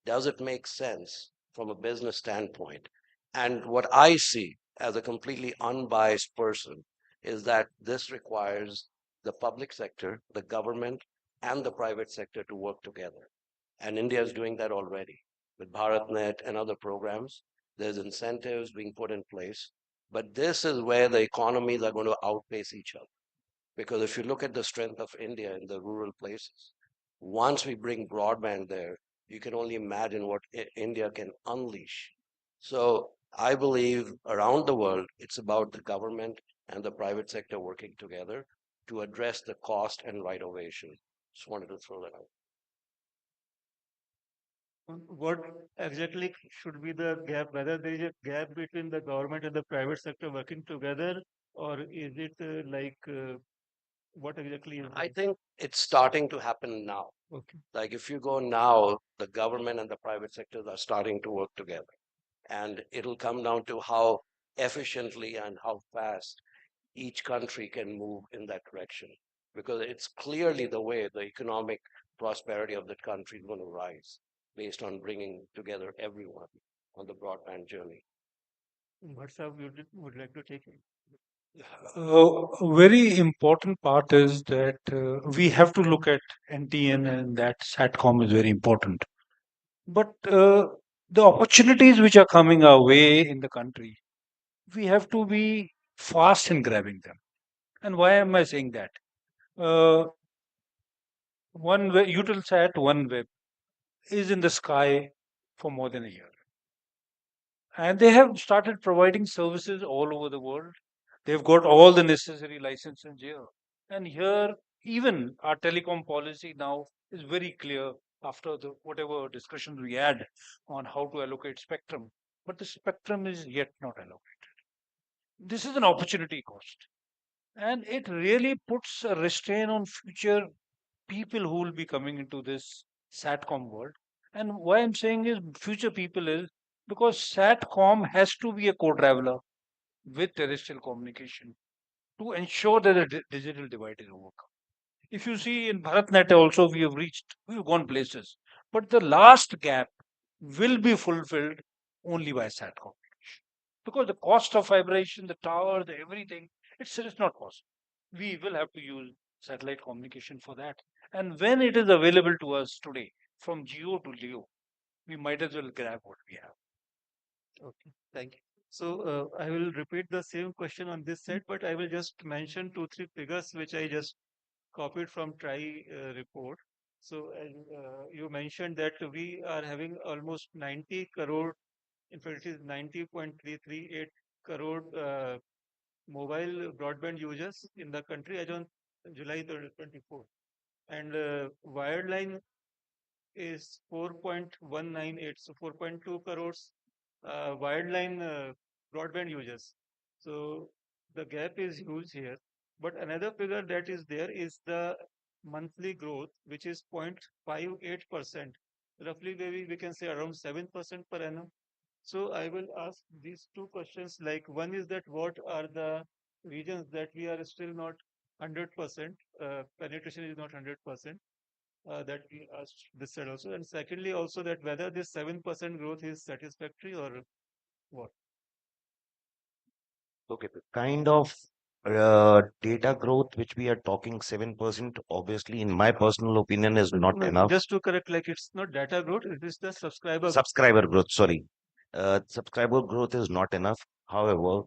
Does it make sense from a business standpoint? And what I see as a completely unbiased person is that this requires the public sector, the government, and the private sector to work together. And India is doing that already with BharatNet and other programs. There's incentives being put in place. But this is where the economies are going to outpace each other. Because if you look at the strength of India in the rural places, once we bring broadband there, you can only imagine what India can unleash. So I believe around the world, it's about the government and the private sector working together to address the cost and right of way issue. Just wanted to throw that out. What exactly should be the gap? Whether there is a gap between the government and the private sector working together, or is it what exactly is I it? think it's starting to happen now. Okay. Like if you go now, the government and the private sectors are starting to work together. And it'll come down to how efficiently and how fast each country can move in that direction. Because it's clearly the way the economic prosperity of that country is going to rise based on bringing together everyone on the broadband journey. What's up you would like to take it? A very important part is that we have to look at NTN, and that SATCOM is very important. But the opportunities which are coming our way in the country, we have to be fast in grabbing them. And why am I saying that? Uh, Eutelsat OneWeb is in the sky for more than a year. And they have started providing services all over the world. They've got all the necessary licenses here. And here, even our telecom policy now is very clear after the whatever discussions we had on how to allocate spectrum. But the spectrum is yet not allocated. This is an opportunity cost. And it really puts a restraint on future people who will be coming into this SATCOM world. And why I'm saying is future people is because SATCOM has to be a co-traveler with terrestrial communication to ensure that the digital divide is overcome. If you see in BharatNet also we've gone places, but the last gap will be fulfilled only by SATCOM because the cost of vibration, the tower, the everything, it's not possible. We will have to use satellite communication for that. And when it is available to us today from Geo to Leo, we might as well grab what we have. Okay, thank you. So I will repeat the same question on this side, but I will just mention 2, 3 figures which I just copied from TRI report. So you mentioned that we are having almost 90 crore, in fact it is 90.338 crore mobile broadband users in the country as on July 2024. And wireline is 4.198, so 4.2 crores wireline broadband users. So the gap is huge here. But another figure that is there is the monthly growth, which is 0.58%. Roughly, maybe we can say around 7% per annum. So I will ask these two questions. Like one is that what are the regions that we are still not 100%, penetration is not 100%, that we asked this side also. And secondly, also that whether this 7% growth is satisfactory or what? Okay, the kind of data growth which we are talking 7%, obviously, in my personal opinion, is not No, enough. just to correct, like it's not data growth, it is the subscriber. Subscriber growth, sorry. Subscriber growth is not enough. However,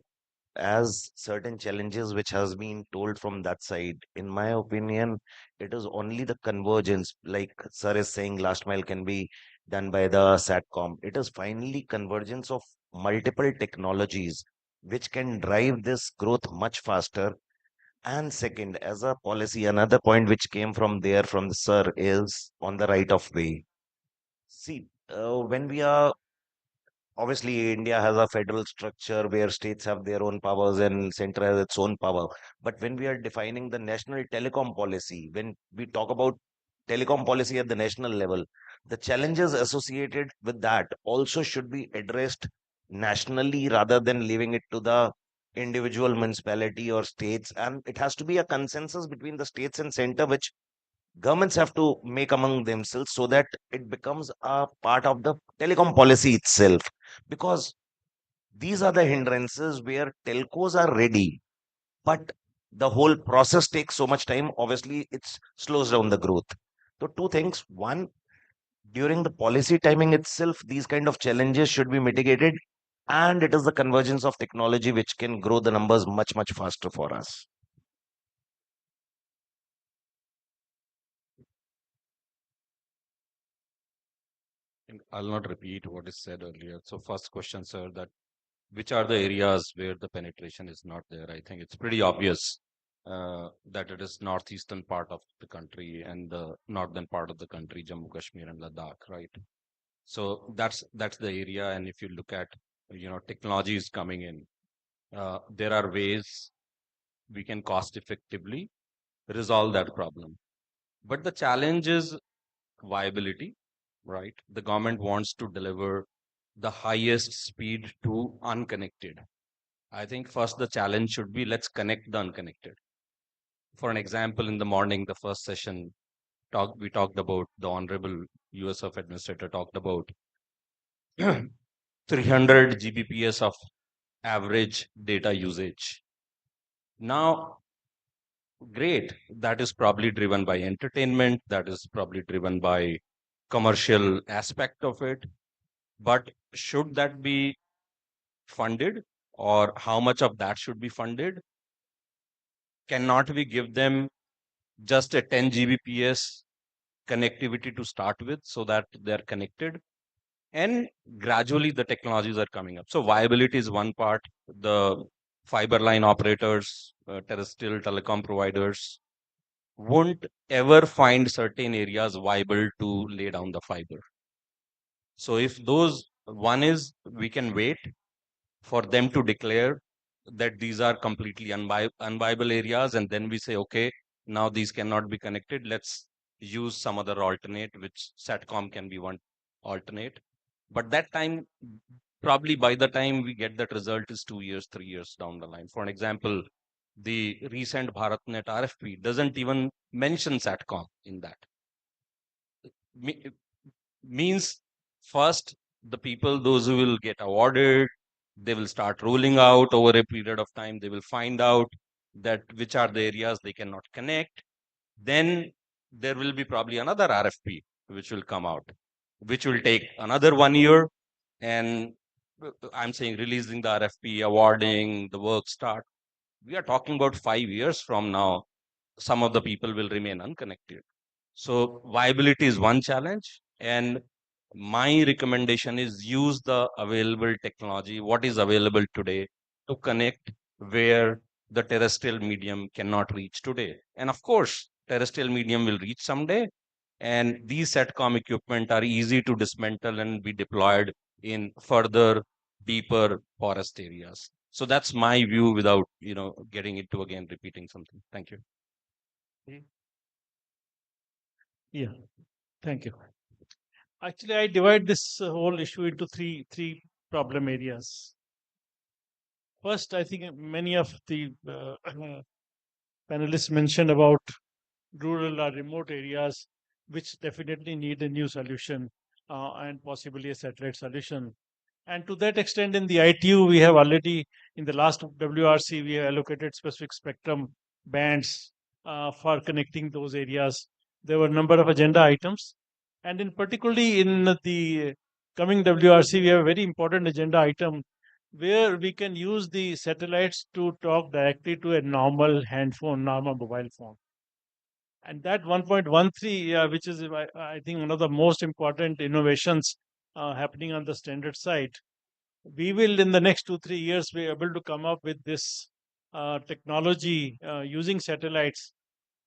as certain challenges which has been told from that side, in my opinion, it is only the convergence, like sir is saying, last mile can be done by the SATCOM. It is finally convergence of multiple technologies which can drive this growth much faster. And second, as a policy, another point which came from there from the sir is on the right of way. See, when we are obviously India has a federal structure where states have their own powers and center has its own power. But when we are defining the national telecom policy, when we talk about telecom policy at the national level, the challenges associated with that also should be addressed nationally rather than leaving it to the individual municipality or states, and it has to be a consensus between the states and center, which governments have to make among themselves so that it becomes a part of the telecom policy itself. Because these are the hindrances where telcos are ready, but the whole process takes so much time. Obviously, it slows down the growth. So, two things. One, during the policy timing itself, these kind of challenges should be mitigated. And it is the convergence of technology which can grow the numbers much, much faster for us. And I'll not repeat what is said earlier. So first question, sir, that which are the areas where the penetration is not there? I think it's pretty obvious that it is northeastern part of the country and the northern part of the country, Jammu Kashmir and Ladakh, right? So that's the area. And if you look at, technology is coming in, there are ways we can cost effectively resolve that problem. But the challenge is viability, right? The government wants to deliver the highest speed to unconnected. I think first the challenge should be let's connect the unconnected. For an example, in the morning, the first session we talked about the honorable USF administrator talked about 300 Gbps of average data usage. Now, great, that is probably driven by entertainment, that is probably driven by commercial aspect of it. But should that be funded, or how much of that should be funded? Cannot we give them just a 10 Gbps connectivity to start with so that they're connected? And gradually the technologies are coming up. So viability is one part. The fiber line operators, terrestrial telecom providers won't ever find certain areas viable to lay down the fiber. So if those, one is we can wait for them to declare that these are completely unviable areas, and then we say, okay, now these cannot be connected. Let's use some other alternate, which Satcom can be one alternate. But that time, probably by the time we get that result is 2 years, 3 years down the line. For an example, the recent BharatNet RFP doesn't even mention Satcom in that. Means first the people, those who will get awarded, they will start rolling out over a period of time. They will find out that which are the areas they cannot connect. Then there will be probably another RFP which will come out, which will take another 1 year. And I'm saying releasing the RFP, awarding, the work start. We are talking about 5 years from now, some of the people will remain unconnected. So viability is one challenge, and my recommendation is use the available technology, what is available today, to connect where the terrestrial medium cannot reach today. And of course, terrestrial medium will reach someday, and these SATCOM equipment are easy to dismantle and be deployed in further deeper forest areas. So that's my view without, getting into again repeating something. Thank you. Yeah, thank you. Actually, I divide this whole issue into three problem areas. First, I think many of the panelists mentioned about rural or remote areas, which definitely need a new solution and possibly a satellite solution. And to that extent, in the ITU, we have already, in the last WRC, we have allocated specific spectrum bands for connecting those areas. There were a number of agenda items. And in particularly in the coming WRC, we have a very important agenda item where we can use the satellites to talk directly to a normal hand phone, normal mobile phone. And that 1.13, which is, I think, one of the most important innovations happening on the standard side, we will, in the next 2-3 years, be able to come up with this technology using satellites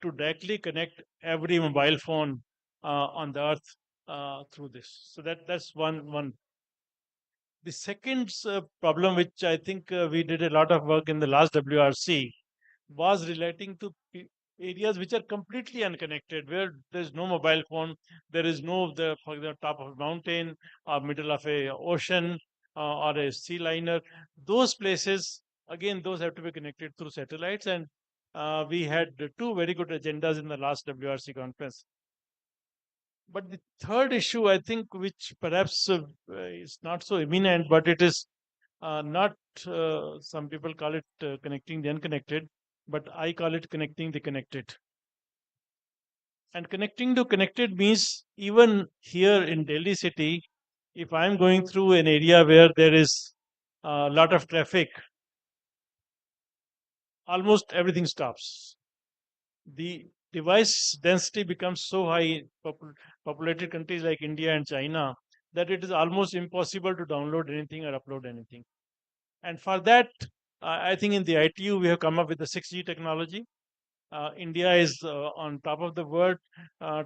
to directly connect every mobile phone on the earth through this. So that's one. The second problem, which I think we did a lot of work in the last WRC, was relating to areas which are completely unconnected, where there's no mobile phone, there is no for the top of a mountain or middle of a ocean or a sea liner. Those places again, those have to be connected through satellites. And we had two very good agendas in the last WRC conference. But the third issue, I think, which perhaps is not so imminent, but it is not, some people call it connecting the unconnected, but I call it connecting the connected. And connecting to connected means even here in Delhi city, if I'm going through an area where there is a lot of traffic, almost everything stops. The device density becomes so high in populated countries like India and China that it is almost impossible to download anything or upload anything. And for that, I think in the ITU we have come up with the 6G technology. India is on top of the world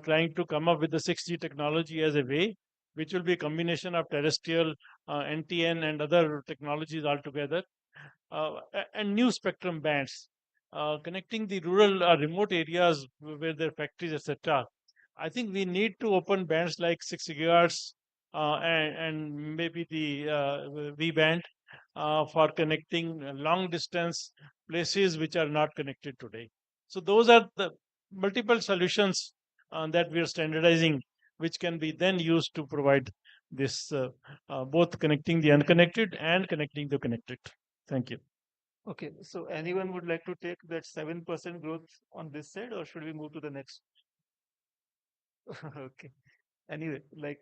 trying to come up with the 6G technology as a way, which will be a combination of terrestrial, NTN, and other technologies altogether, and new spectrum bands, connecting the rural or remote areas where there are factories, etc. I think we need to open bands like 6 gigahertz and maybe the V band for connecting long distance places which are not connected today. So those are the multiple solutions that we are standardizing, which can be then used to provide this both connecting the unconnected and connecting the connected. Thank you. Okay, so anyone would like to take that 7% growth on this side, or should we move to the next? Okay. Anyway, like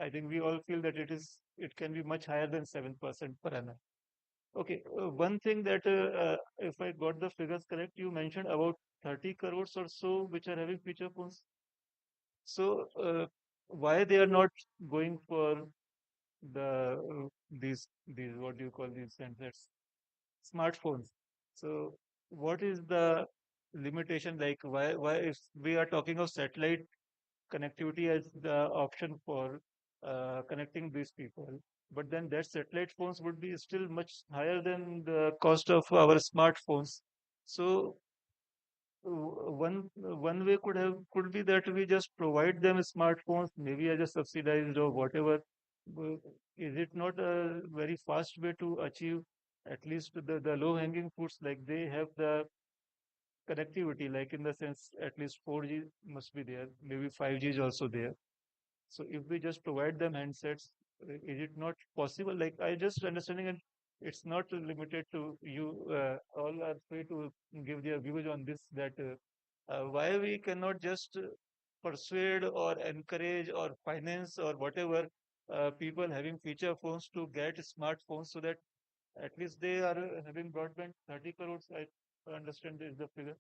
I think we all feel that it can be much higher than 7% per annum. Okay, one thing that if I got the figures correct, you mentioned about 30 crores or so which are having feature phones. So why they are not going for the these what do you call these handsets? Smartphones. So what is the limitation, like why if we are talking of satellite connectivity as the option for connecting these people, but then that satellite phones would be still much higher than the cost of our smartphones. So one way could be that we just provide them smartphones, maybe as a subsidized or whatever. Uh, Is it not a very fast way to achieve at least the low hanging fruits? Like they have the connectivity, like in the sense at least 4G must be there, maybe 5G is also there. So if we just provide them handsets, is it not possible? Like I just understanding, and it's not limited to you. All are free to give their views on this. That why we cannot just persuade or encourage or finance or whatever people having feature phones to get smartphones, so that at least they are having broadband. 30 crores, I understand is the figure.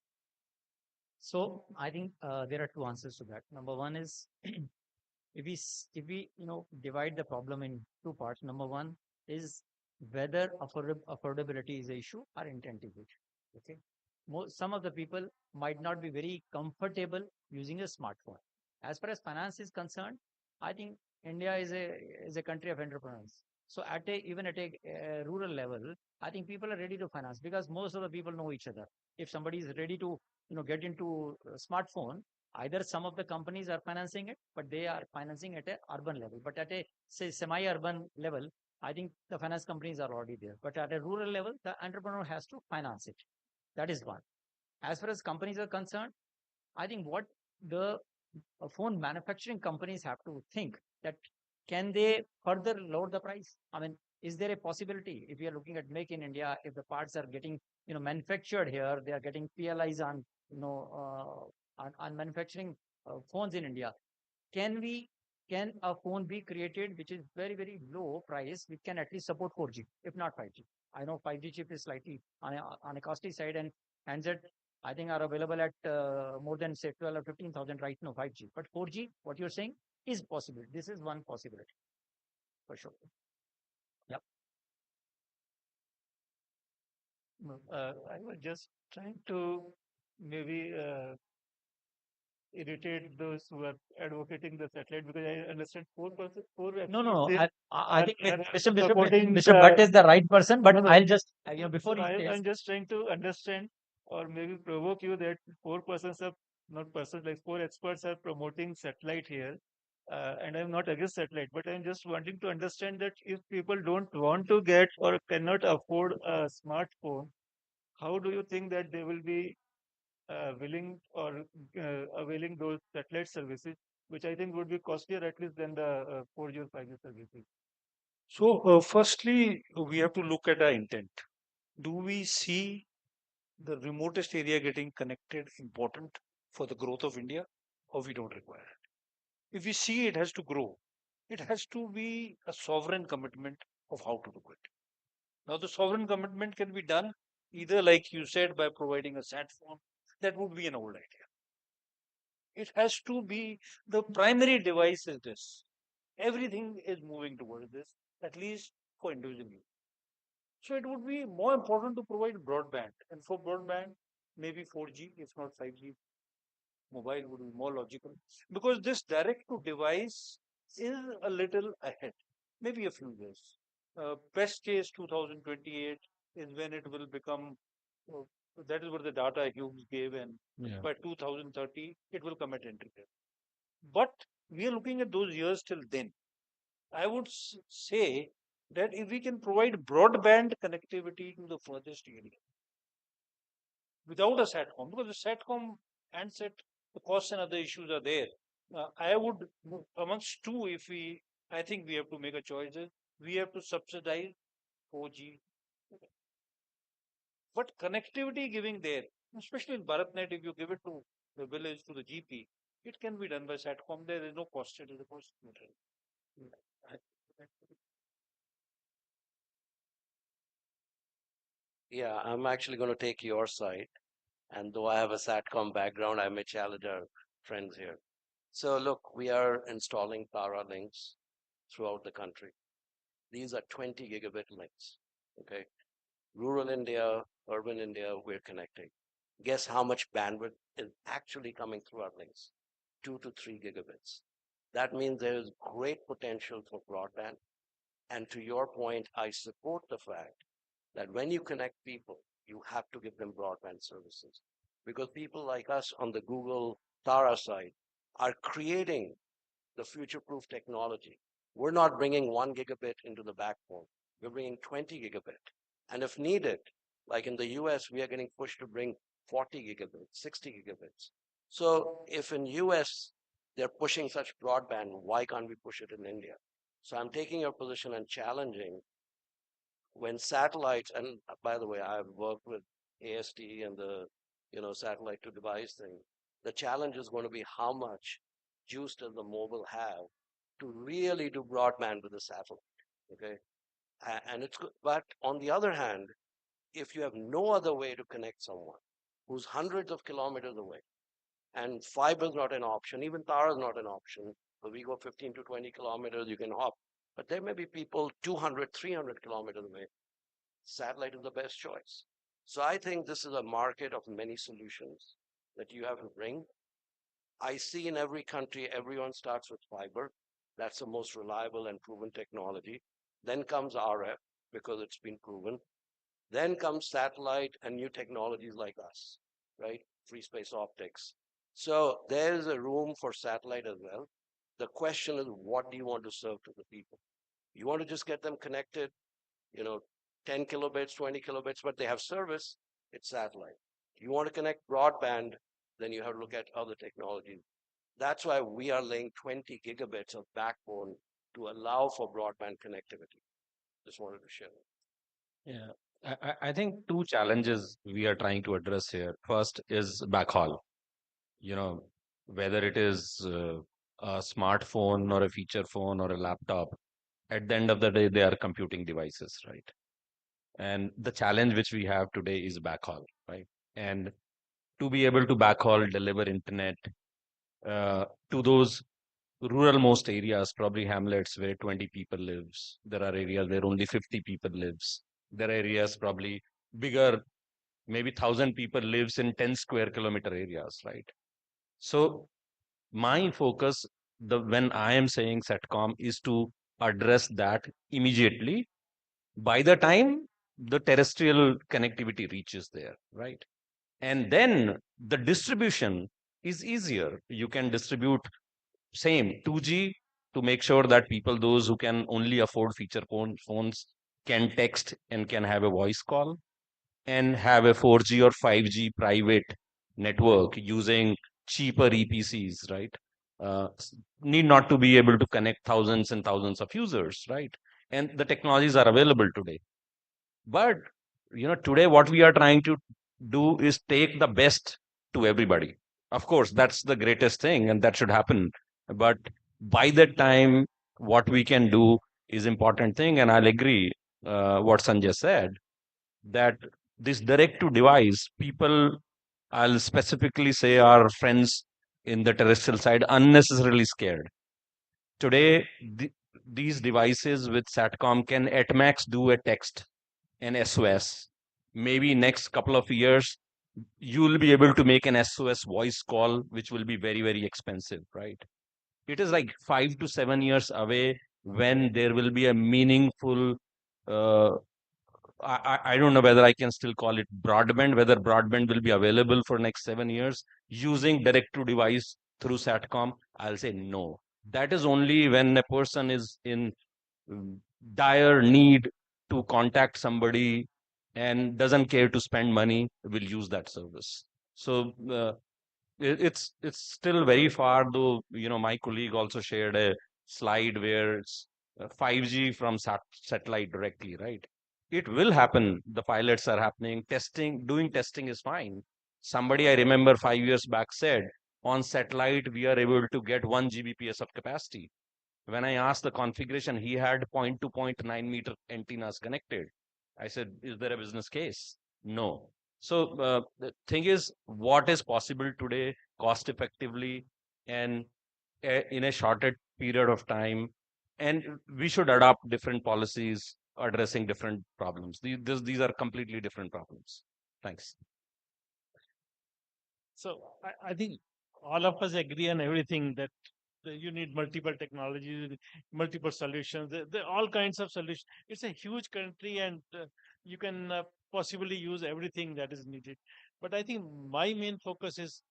So I think there are two answers to that. Number one is if we divide the problem in two parts. Number one is whether affordability is a issue or intent is it. Okay, some of the people might not be very comfortable using a smartphone. As far as finance is concerned, I think India is a country of entrepreneurs. So even at a rural level, I think people are ready to finance because most of the people know each other. If somebody is ready to get into a smartphone, either some of the companies are financing it, but they are financing at a urban level. But at a say semi-urban level, I think the finance companies are already there. But at a rural level, the entrepreneur has to finance it. That is one. As far as companies are concerned, I think what the phone manufacturing companies have to think that can they further lower the price? I mean, is there a possibility if we are looking at Make in India, if the parts are getting manufactured here, they are getting PLIs on on manufacturing phones in India. Can a phone be created which is very very low price, which can at least support 4G, if not 5G? I know 5G chip is slightly on a costly side, and handset I think are available at more than say 12 or 15,000 right now 5G. But 4G, what you're saying is possible. This is one possibility for sure. Yep. No, I was just trying to maybe irritate those who are advocating the satellite, because I understand 4%, No. they I think are Mr. supporting Bhatt is the right person, but no. I'll just before So he says. I'm just trying to understand or maybe provoke you that 4 persons are not persons, like 4 experts are promoting satellite here. and I'm not against satellite, but I'm just wanting to understand that if people don't want to get or cannot afford a smartphone, how do you think that they will be willing or availing those satellite services, which I think would be costlier at least than the 4G or 5G services? So, firstly, we have to look at our intent. Do we see the remotest area getting connected important for the growth of India, or we don't require it? If we see it has to grow, it has to be a sovereign commitment of how to do it. Now, the sovereign commitment can be done either, like you said, by providing a sat phone. That would be an old idea. It has to be the primary device is this. Everything is moving towards this, at least for individual use. So it would be more important to provide broadband, and for broadband, maybe 4G, if not 5G, mobile would be more logical, because this direct to device is a little ahead, maybe a few years. Best case 2028 is when it will become. Uh, that is what the data Hughes gave, and Yeah. by 2030 it will come at entry level. But we are looking at those years till then. I would say that if we can provide broadband connectivity to the furthest area without a SATCOM, because the SATCOM handset, the costs and other issues are there. I would, amongst two, I think we have to make a choice. We have to subsidize 4G, but connectivity giving there, especially in BharatNet, if you give it to the village, to the GP, it can be done by SATCOM. There is no cost, it is a cost neutral. Yeah, I'm actually going to take your side. And though I have a SATCOM background, I may challenge our friends here. So look, we are installing Tara links throughout the country. These are 20 gigabit links. Okay. Rural India, urban India, we're connecting. Guess how much bandwidth is actually coming through our links? 2 to 3 gigabits. That means there is great potential for broadband. And to your point, I support the fact that when you connect people, you have to give them broadband services. Because people like us on the Google Tara side are creating the future-proof technology. We're not bringing 1 gigabit into the backbone. We're bringing 20 gigabit. And if needed, like in the US, we are getting pushed to bring 40 gigabits, 60 gigabits. So if in US they're pushing such broadband, why can't we push it in India? So I'm taking your position and challenging when satellites, and by the way, I've worked with AST and the satellite to device thing. The challenge is going to be how much juice does the mobile have to really do broadband with the satellite. Okay, and it's good. But on the other hand, if you have no other way to connect someone who's hundreds of kilometers away, and fiber is not an option, even Tara is not an option. So we go 15 to 20 kilometers, you can hop. But there may be people 200, 300 kilometers away. Satellite is the best choice. So I think this is a market of many solutions that you have to bring. I see in every country, everyone starts with fiber. That's the most reliable and proven technology. Then comes RF because it's been proven. Then comes satellite and new technologies like us, right? Free space optics. So there's a room for satellite as well. The question is, what do you want to serve to the people? You want to just get them connected, you know, 10 kilobits, 20 kilobits, but they have service, it's satellite. You want to connect broadband, then you have to look at other technologies. That's why we are laying 20 gigabits of backbone to allow for broadband connectivity. Just wanted to share that. Yeah. I think two challenges we are trying to address here. First is backhaul. You know, whether it is a smartphone or a feature phone or a laptop, at the end of the day, they are computing devices, right? And the challenge which we have today is backhaul, right? And to be able to backhaul, deliver internet to those rural most areas, probably hamlets where 20 people lives. There are areas where only 50 people lives. There are areas probably bigger, maybe 1,000 people lives in 10 square kilometer areas, right? So my focus, when I am saying SETCOM, is to address that immediately by the time the terrestrial connectivity reaches there, right? And then the distribution is easier. You can distribute same 2G to make sure that people, those who can only afford feature phones, can text and can have a voice call, and have a 4G or 5G private network using cheaper EPCs, right? Need not to be able to connect thousands and thousands of users, right? And the technologies are available today. But today what we are trying to do is take the best to everybody. Of course, that's the greatest thing, and that should happen. But by that time, what we can do is important thing, and I'll agree what Sanjay said, that this direct to device people, I'll specifically say our friends in the terrestrial side, unnecessarily scared. Today, these devices with Satcom can at max do a text, an SOS. Maybe next couple of years, you will be able to make an SOS voice call, which will be very, very expensive, right? It is like 5 to 7 years away when there will be a meaningful uh, I don't know whether I can still call it broadband, whether broadband will be available for next 7 years using direct to device through Satcom. I'll say no. That is only when a person is in mm, dire need to contact somebody and doesn't care to spend money, will use that service. So it's still very far, though. My colleague also shared a slide where it's 5G from satellite directly, right? It will happen. The pilots are happening. Doing testing is fine. Somebody I remember 5 years back said, on satellite, we are able to get 1 Gbps of capacity. When I asked the configuration, he had point to point 9-meter antennas connected. I said, is there a business case? No. So the thing is, what is possible today, cost effectively, and in a shorter period of time, and we should adopt different policies addressing different problems. These are completely different problems. Thanks. So I think all of us agree on everything that you need multiple technologies, multiple solutions. There are all kinds of solutions. It's a huge country, and you can possibly use everything that is needed. But I think my main focus is,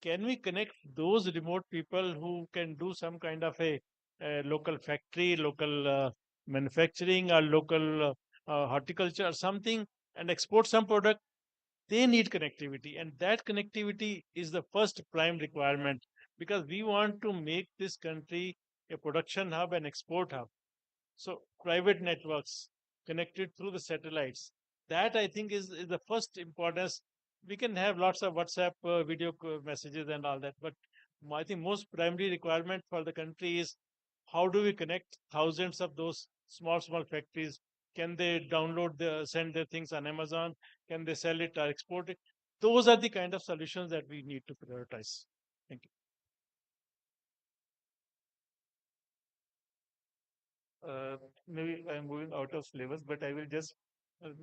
can we connect those remote people who can do some kind of a local factory, local manufacturing, or local horticulture or something, and export some product? They need connectivity, and that connectivity is the first prime requirement, because we want to make this country a production hub and export hub. So private networks connected through the satellites, that I think is the first importance. We can have lots of WhatsApp video messages and all that, but I think most primary requirement for the country is, how do we connect thousands of those small factories? Can they send their things on Amazon? Can they sell it or export it? Those are the kind of solutions that we need to prioritize. Thank you. Maybe I'm moving out of syllabus, but I will just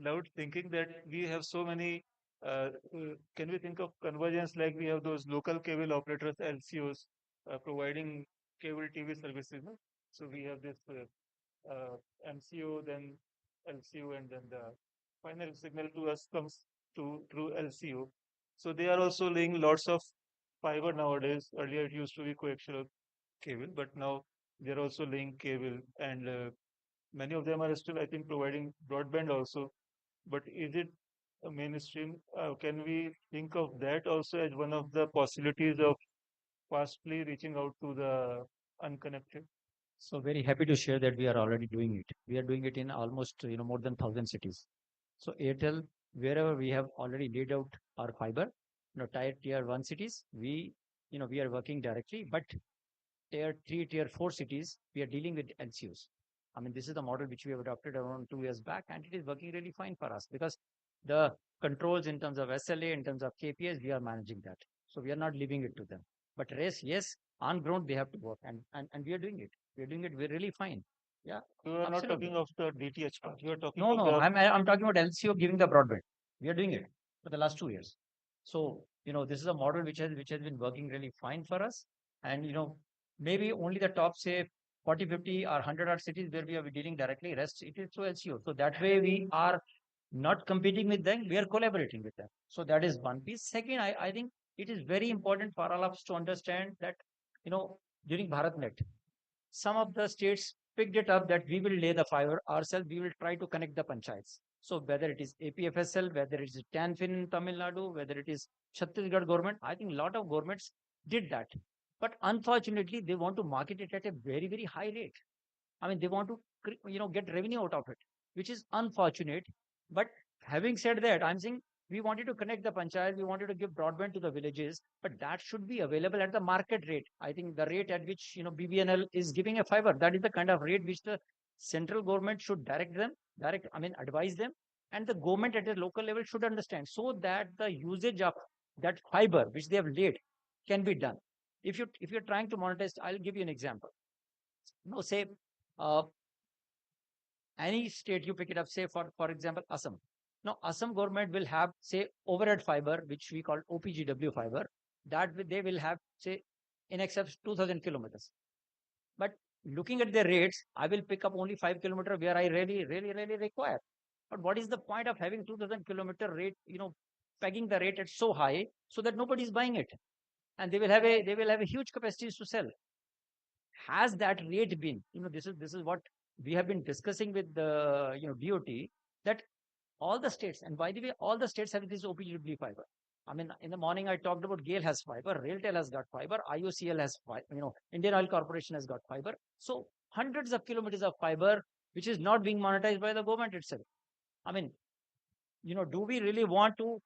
loud thinking that we have so many. Can we think of convergence, like we have those local cable operators, LCOs, providing cable TV services? No? So we have this MCO, then LCO, and then the final signal to us comes through LCO. So they are also laying lots of fiber nowadays. Earlier it used to be coaxial cable, but now they're also laying cable, and many of them are still, I think, providing broadband also. But is it a mainstream? Can we think of that also as one of the possibilities of fastly reaching out to the unconnected? So very happy to share that we are already doing it. We are doing it in almost more than 1,000 cities. So Airtel, wherever we have already laid out our fiber, tier 1 cities, we are working directly. But tier 3, tier 4 cities, we are dealing with LCOs. I mean, this is the model which we have adopted around 2 years back, and it is working really fine for us, because the controls in terms of SLA, in terms of KPIs, we are managing that. So we are not leaving it to them. But rest, yes, on ground they have to work, and we are doing it. We are doing it really fine. Yeah. You are not Absolutely. talking of the DTH part. You are talking No, of no, the. I'm talking about LCO giving the broadband. We are doing it for the last 2 years. So, this is a model which has been working really fine for us. And, maybe only the top, say, 40, 50 or 100 odd cities where we are dealing directly, rest it is through LCO. So that way we are not competing with them, we are collaborating with them. So that is one piece. Second, I think it is very important for all of us to understand that, during BharatNet, some of the states picked it up that we will lay the fiber ourselves, we will try to connect the panchayats. So whether it is APFSL, whether it is TANFIN in Tamil Nadu, whether it is Chhattisgarh government, I think a lot of governments did that. But unfortunately, they want to market it at a very, very high rate. I mean, they want to, get revenue out of it, which is unfortunate. But having said that, I'm saying we wanted to connect the panchayat, we wanted to give broadband to the villages, but that should be available at the market rate. I think the rate at which, BBNL is giving a fiber, that is the kind of rate which the central government should advise them, and the government at a local level should understand, so that the usage of that fiber which they have laid can be done. If you're trying to monetize, I'll give you an example. Say uh, any state you pick it up, say for example, Assam. Now, Assam government will have, say, overhead fiber, which we call OPGW fiber, they will have, say, in excess of 2000 kilometers. But looking at the rates, I will pick up only 5 kilometers where I really, really, really require. But what is the point of having 2000 kilometer rate, pegging the rate at so high so that nobody is buying it? And they will have a huge capacities to sell. Has that rate been, this is what we have been discussing with the, DOT, that all the states, and by the way, all the states have this OPGW fiber. I mean, in the morning I talked about GAIL has fiber, Railtel has got fiber, IOCL has fiber, Indian Oil Corporation has got fiber. So hundreds of kilometers of fiber, which is not being monetized by the government itself. I mean, do we really want to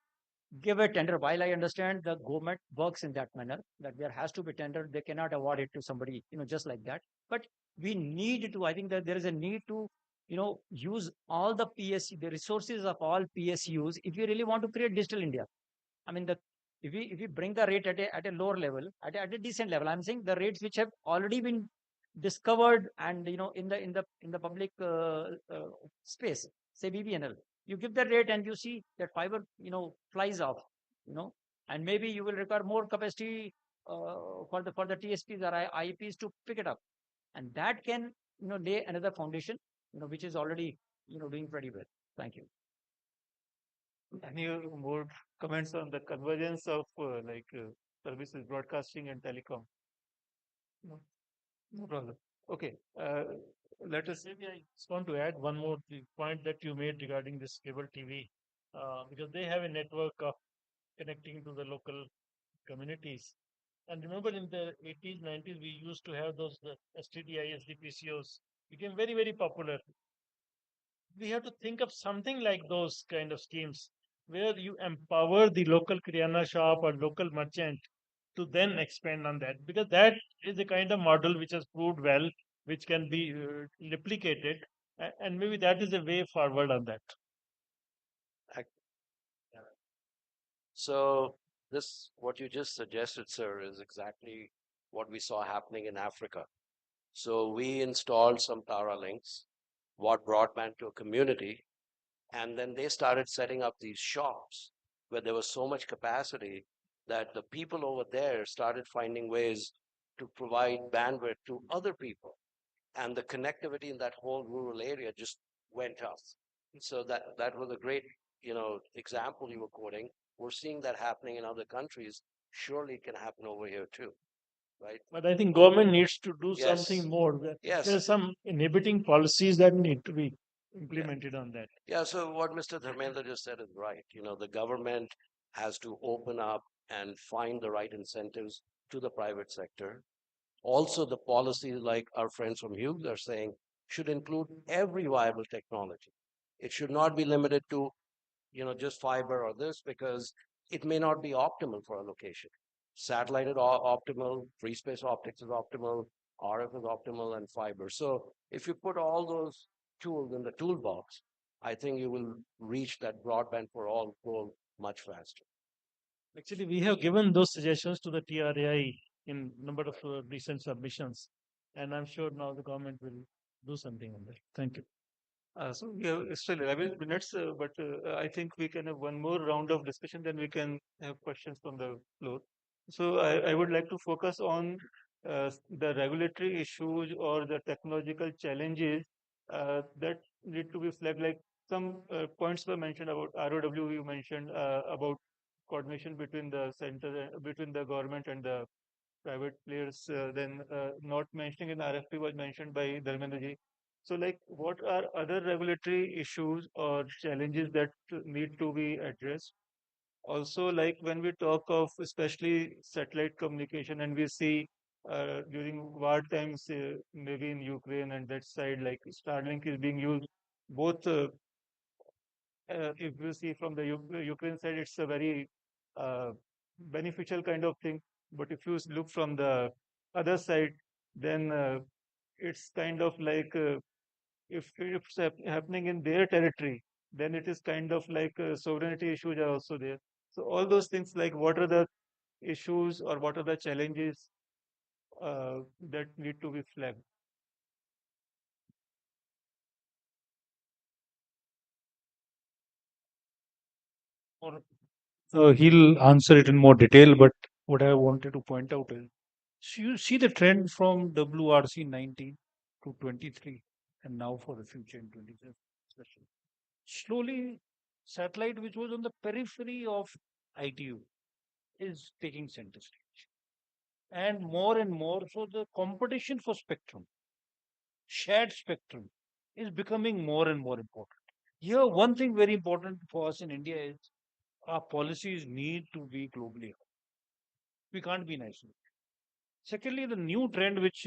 give a tender? While I understand the government works in that manner, that there has to be tender, they cannot award it to somebody, just like that. But we need to, I think that there is a need to, use all the the resources of all PSUs if you really want to create digital India. I mean, if we bring the rate at a lower level, at a decent level, I'm saying the rates which have already been discovered and, in the public space, say BBNL, you give the rate and you see that fiber, flies off, and maybe you will require more capacity for the TSPs or IPs to pick it up, and that can, lay another foundation, which is already, doing pretty well. Thank you. Any more comments on the convergence of services, broadcasting and telecom? No, no problem. Okay. Let us. Maybe I just want to add one more point that you made regarding this cable TV, because they have a network of connecting to the local communities. And remember, in the 80s, 90s, we used to have those STDI, SDPCOs became very, very popular. We have to think of something like those kind of schemes where you empower the local Kriana shop or local merchant to then expand on that, because that is a kind of model which has proved well, which can be replicated, and maybe that is a way forward on that. So this, what you just suggested, sir, is exactly what we saw happening in Africa. So we installed some Tara links, brought broadband to a community, and then they started setting up these shops where there was so much capacity that the people over there started finding ways to provide bandwidth to other people. And the connectivity in that whole rural area just went up. So that was a great, example you were quoting. We're seeing that happening in other countries. Surely it can happen over here too, right? But I think government needs to do Yes. something more. There Yes. are some inhibiting policies that need to be implemented on that. Yeah, so what Mr. Dharmendra just said is right. The government has to open up and find the right incentives to the private sector. Also, the policies, like our friends from Hughes are saying, should include every viable technology. It should not be limited to, just fiber or this, because it may not be optimal for a location. Satellite is optimal, free space optics is optimal, RF is optimal, and fiber. So if you put all those tools in the toolbox, I think you will reach that broadband for all goal much faster. Actually, we have given those suggestions to the TRAI in number of recent submissions, and I'm sure now the government will do something on that. Thank you. So we have still 11 minutes, but I think we can have one more round of discussion, then we can have questions from the floor. So I would like to focus on the regulatory issues or the technological challenges that need to be flagged. Like some points were mentioned about ROW, you mentioned about coordination between the center, between the government and the private players, then not mentioning in RFP was mentioned by Dharmendra ji. So, like, what are other regulatory issues or challenges that need to be addressed? Also, like when we talk of especially satellite communication, and we see during war times, maybe in Ukraine and that side, like Starlink is being used both. If you see from the Ukraine side, it's a very uh, beneficial kind of thing. But if you look from the other side, then it's kind of like if it's happening in their territory, then it is kind of like sovereignty issues are also there. So all those things, like what are the issues or what are the challenges that need to be flagged? Or he'll answer it in more detail, but what I wanted to point out is, so you see the trend from WRC 19 to 23, and now for the future in 27, especially. Slowly, satellite, which was on the periphery of ITU, is taking center stage. And more, so the competition for spectrum, shared spectrum, is becoming more and more important. Here, one thing very important for us in India is our policies need to be globally. We can't be in isolation. Secondly, the new trend which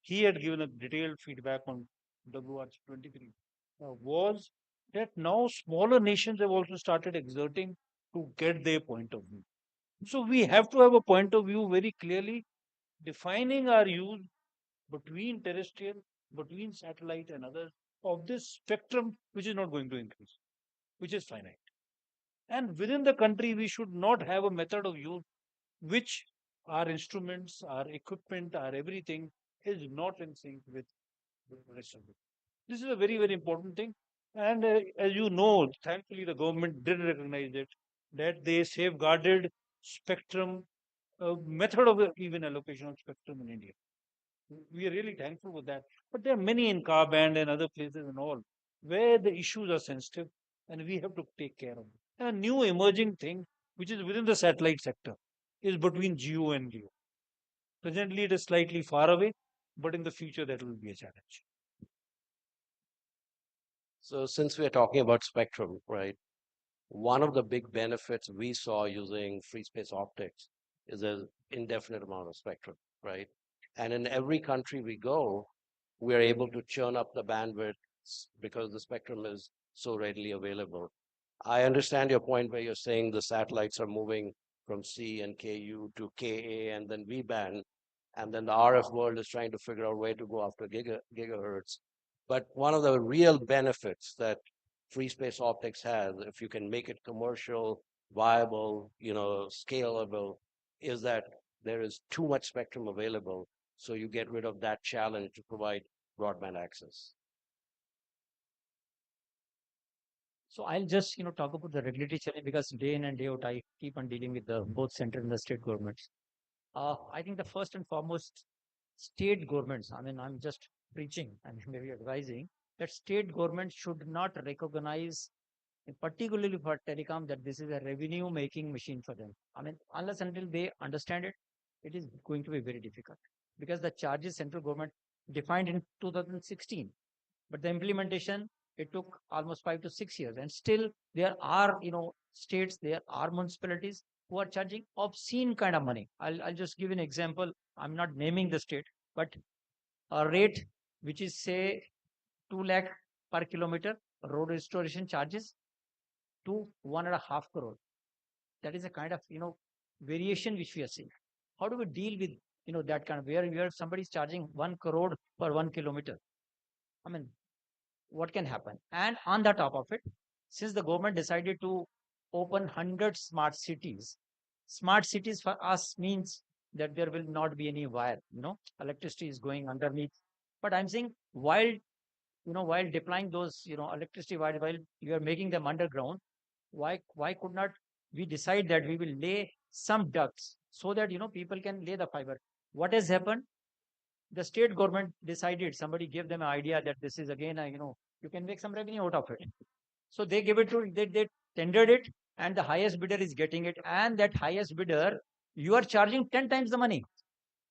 he had given a detailed feedback on WRC 23 was that now smaller nations have also started exerting to get their point of view. So we have to have a point of view very clearly, defining our use between terrestrial, between satellite and others of this spectrum, which is not going to increase, which is finite. And within the country, we should not have a method of use which our instruments, our equipment, our everything is not in sync with the rest of it. This is a very, very important thing. And as you know, thankfully, the government did recognize it, that they safeguarded spectrum, method of even allocation of spectrum in India. We are really thankful for that. But there are many in car band and other places and all where the issues are sensitive and we have to take care of it. And a new emerging thing, which is within the satellite sector, is between geo and LEO. Presently, it is slightly far away, but in the future, that will be a challenge. So since we're talking about spectrum, right? One of the big benefits we saw using free space optics is an indefinite amount of spectrum, right? And in every country we go, we are able to churn up the bandwidth because the spectrum is so readily available. I understand your point where you're saying the satellites are moving from C and KU to KA and then V band, and then the RF world is trying to figure out where to go after gigahertz. But one of the real benefits that free space optics has, if you can make it commercial, viable, scalable, is that there is too much spectrum available. So you get rid of that challenge to provide broadband access. So I'll just talk about the regulatory challenge, because day in and day out I keep on dealing with the both central and the state governments. I think the first and foremost, state governments, I mean, I'm just preaching and maybe advising that state governments should not recognize, particularly for telecom, that this is a revenue making machine for them. I mean, unless until they understand it, it is going to be very difficult, because the charges central government defined in 2016, but the implementation, it took almost 5 to 6 years, and still there are states, there are municipalities who are charging obscene kind of money. I'll just give an example. I'm not naming the state, but a rate which is say 2 lakh per kilometer road restoration charges to 1.5 crore. That is a kind of variation which we are seeing. How do we deal with that kind of, where somebody is charging 1 crore per 1 kilometer? I mean, what can happen? And on the top of it, since the government decided to open 100 smart cities for us means that there will not be any wire, electricity is going underneath. But I'm saying, while deploying those, electricity wire, while you are making them underground, why could not we decide that we will lay some ducts so that people can lay the fiber? What has happened? The state government decided, somebody gave them an idea that this is again you can make some revenue out of it. So they give it to, they tendered it, and the highest bidder is getting it, and that highest bidder, you are charging 10 times the money.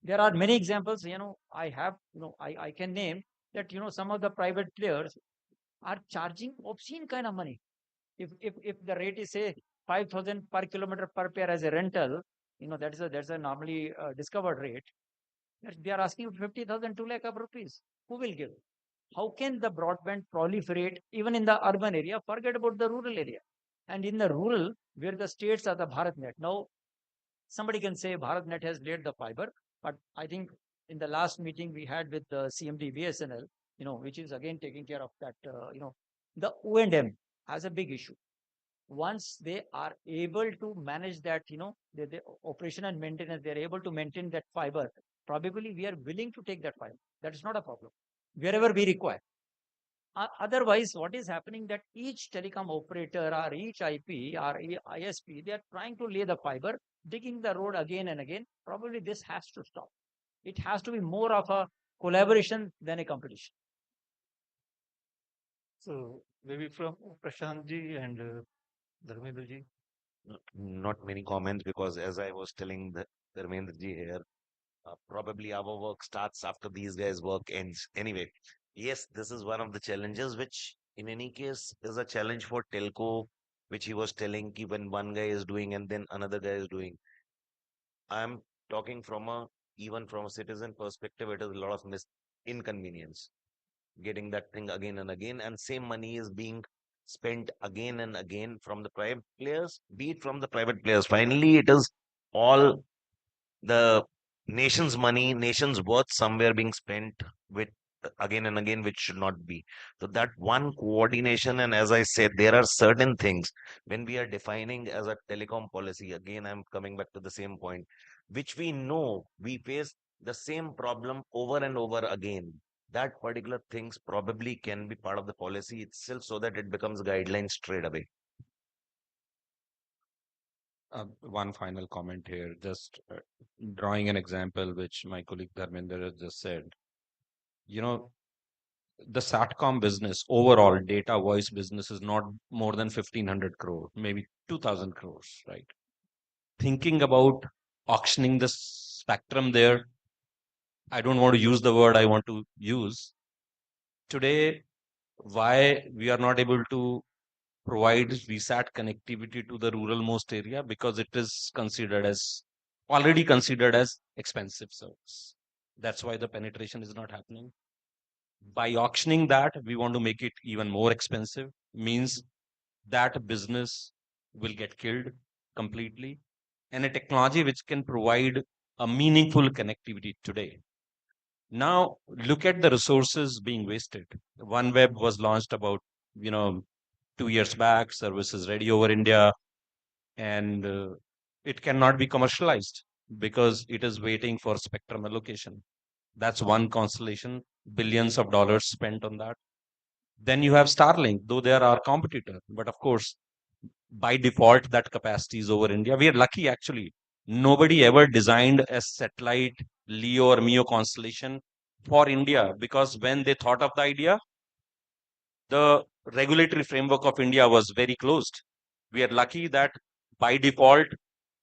There are many examples, I have, I can name that, some of the private players are charging obscene kind of money. If the rate is say 5,000 per kilometer per pair as a rental, that's a normally discovered rate. They are asking 50,000, 2 lakh of rupees. Who will give? How can the broadband proliferate even in the urban area? Forget about the rural area. And in the rural, where the states are the BharatNet. Now, somebody can say BharatNet has laid the fiber, but I think in the last meeting we had with the CMD BSNL, which is again taking care of that, the O&M has a big issue. Once they are able to manage that, the operation and maintenance, they're able to maintain that fiber, probably we are willing to take that fiber. That is not a problem, wherever we require. Otherwise, what is happening that each telecom operator or each IP or ISP, they are trying to lay the fiber, digging the road again and again. Probably this has to stop. It has to be more of a collaboration than a competition. So maybe from Prashant ji and Dharmendra ji. Not many comments because as I was telling the Dharmendra ji here, probably our work starts after these guys' work ends. Anyway, yes, this is one of the challenges, which in any case is a challenge for telco, which he was telling ki when one guy is doing and then another guy is doing. I'm talking from a even from a citizen perspective, it is a lot of inconvenience getting that thing again and again, and same money is being spent again and again from the private players, be it from the private players. Finally, it is all the nation's money, nation's worth somewhere being spent with again and again, which should not be. So that one coordination, and as I said, there are certain things when we are defining as a telecom policy. Again, I'm coming back to the same point, which we know we face the same problem over and over again. That particular things probably can be part of the policy itself so that it becomes guidelines straight away. One final comment here, just drawing an example which my colleague Dharmender has just said. You know, the Satcom business, overall data voice business is not more than 1,500 crore, maybe 2,000 crores, right? Thinking about auctioning the spectrum there, I don't want to use the word I want to use. Today, why we are not able to provide VSAT connectivity to the rural most area? Because it is already considered as expensive service. That's why the penetration is not happening. By auctioning that, we want to make it even more expensive, means that business will get killed completely. And a technology which can provide a meaningful connectivity today. Now, look at the resources being wasted. OneWeb was launched about, 2 years back, services ready over India, and it cannot be commercialized because it is waiting for spectrum allocation. That's one constellation, billions of dollars spent on that. Then you have Starlink, though they are our competitor. But of course, by default, that capacity is over India. We are lucky, actually. Nobody ever designed a satellite LEO or MEO constellation for India, because when they thought of the idea, the regulatory framework of India was very closed. We are lucky that by default,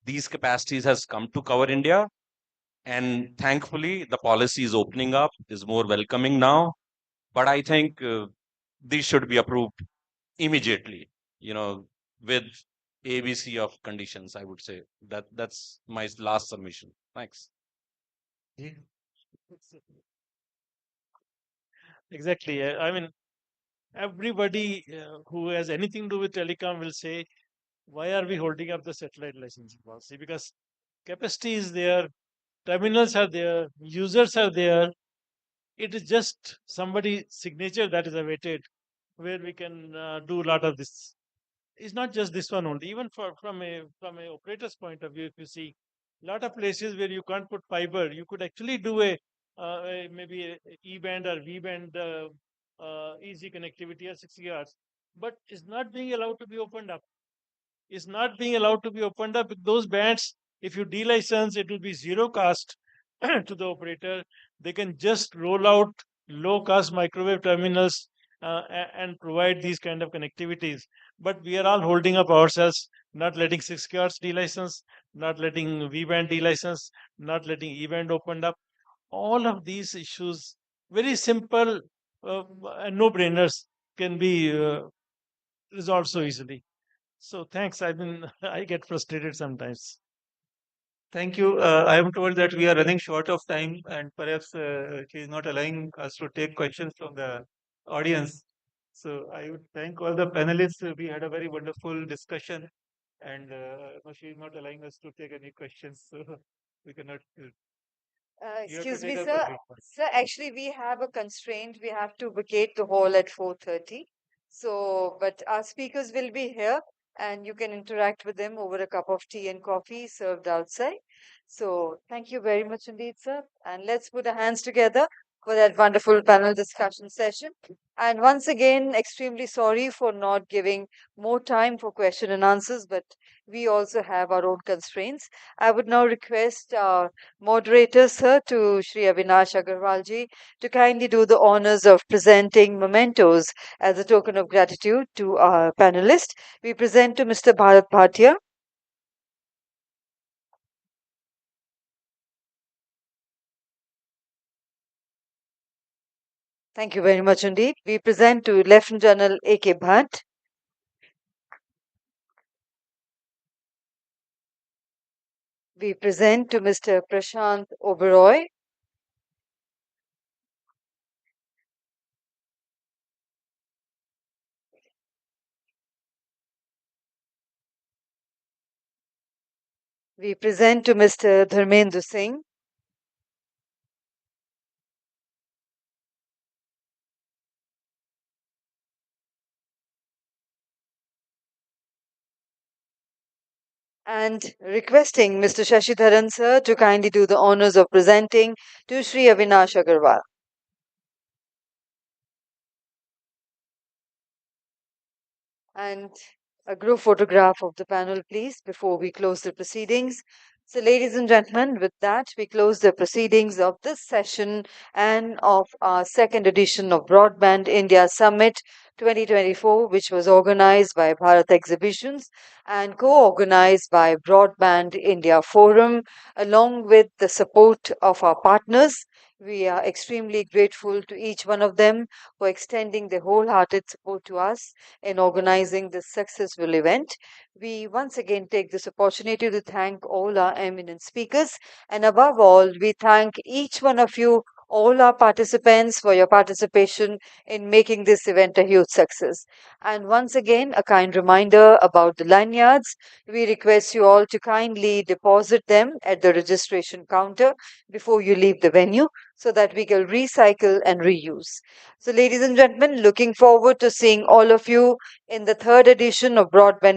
these capacities has come to cover India. And thankfully, the policy is opening up, is more welcoming now. But I think these should be approved immediately, with ABC of conditions, I would say. That's my last submission. Thanks. Exactly. I mean, everybody who has anything to do with telecom will say, why are we holding up the satellite licensing policy? Because capacity is there, terminals are there, users are there. It is just somebody's signature that is awaited, where we can do a lot of this. It's not just this one only. Even from a operator's point of view, if you see a lot of places where you can't put fiber, you could actually do maybe a E band or V band easy connectivity at 6 gigahertz, but it's not being allowed to be opened up. Is not being allowed to be opened up. Those bands, if you delicense, it will be zero cost to the operator. They can just roll out low cost microwave terminals and provide these kind of connectivities. But we are all holding up ourselves not letting 6 gigahertz delicense, not letting V-band delicense, not letting E-band opened up. All of these issues, very simple and no-brainers, can be resolved so easily. So thanks. I get frustrated sometimes. Thank you. I am told that we are running short of time, and perhaps she is not allowing us to take questions from the audience. So I would thank all the panelists. We had a very wonderful discussion, and no, she is not allowing us to take any questions, so we cannot. You have to Excuse me, take a sir. break. Sir, actually, we have a constraint. We have to vacate the hall at 4:30. So, but our speakers will be here, and you can interact with them over a cup of tea and coffee served outside. So, thank you very much indeed, sir. And let's put our hands together for that wonderful panel discussion session. And once again, extremely sorry for not giving more time for question and answers, but we also have our own constraints. I would now request our moderator, sir, to Shri Avinash Agarwalji, to kindly do the honors of presenting mementos as a token of gratitude to our panelists. We present to Mr. Bharat Bhatia. Thank you very much indeed. We present to Lieutenant General A.K. Bhatt. We present to Mr. Prashant Oberoi. We present to Mr. Dharmendra Singh. And requesting Mr. Shashidharan sir to kindly do the honors of presenting to Shri Avinash Agarwal. And a group photograph of the panel, please, before we close the proceedings. So, ladies and gentlemen, with that, we close the proceedings of this session and of our second edition of Broadband India Summit 2024, which was organized by Bharat Exhibitions and co-organized by Broadband India Forum, along with the support of our partners. We are extremely grateful to each one of them for extending their wholehearted support to us in organizing this successful event. We once again take this opportunity to thank all our eminent speakers, and above all, we thank each one of you, all our participants, for your participation in making this event a huge success. And once again, a kind reminder about the lanyards. We request you all to kindly deposit them at the registration counter before you leave the venue so that we can recycle and reuse. So, ladies and gentlemen, looking forward to seeing all of you in the third edition of Broadband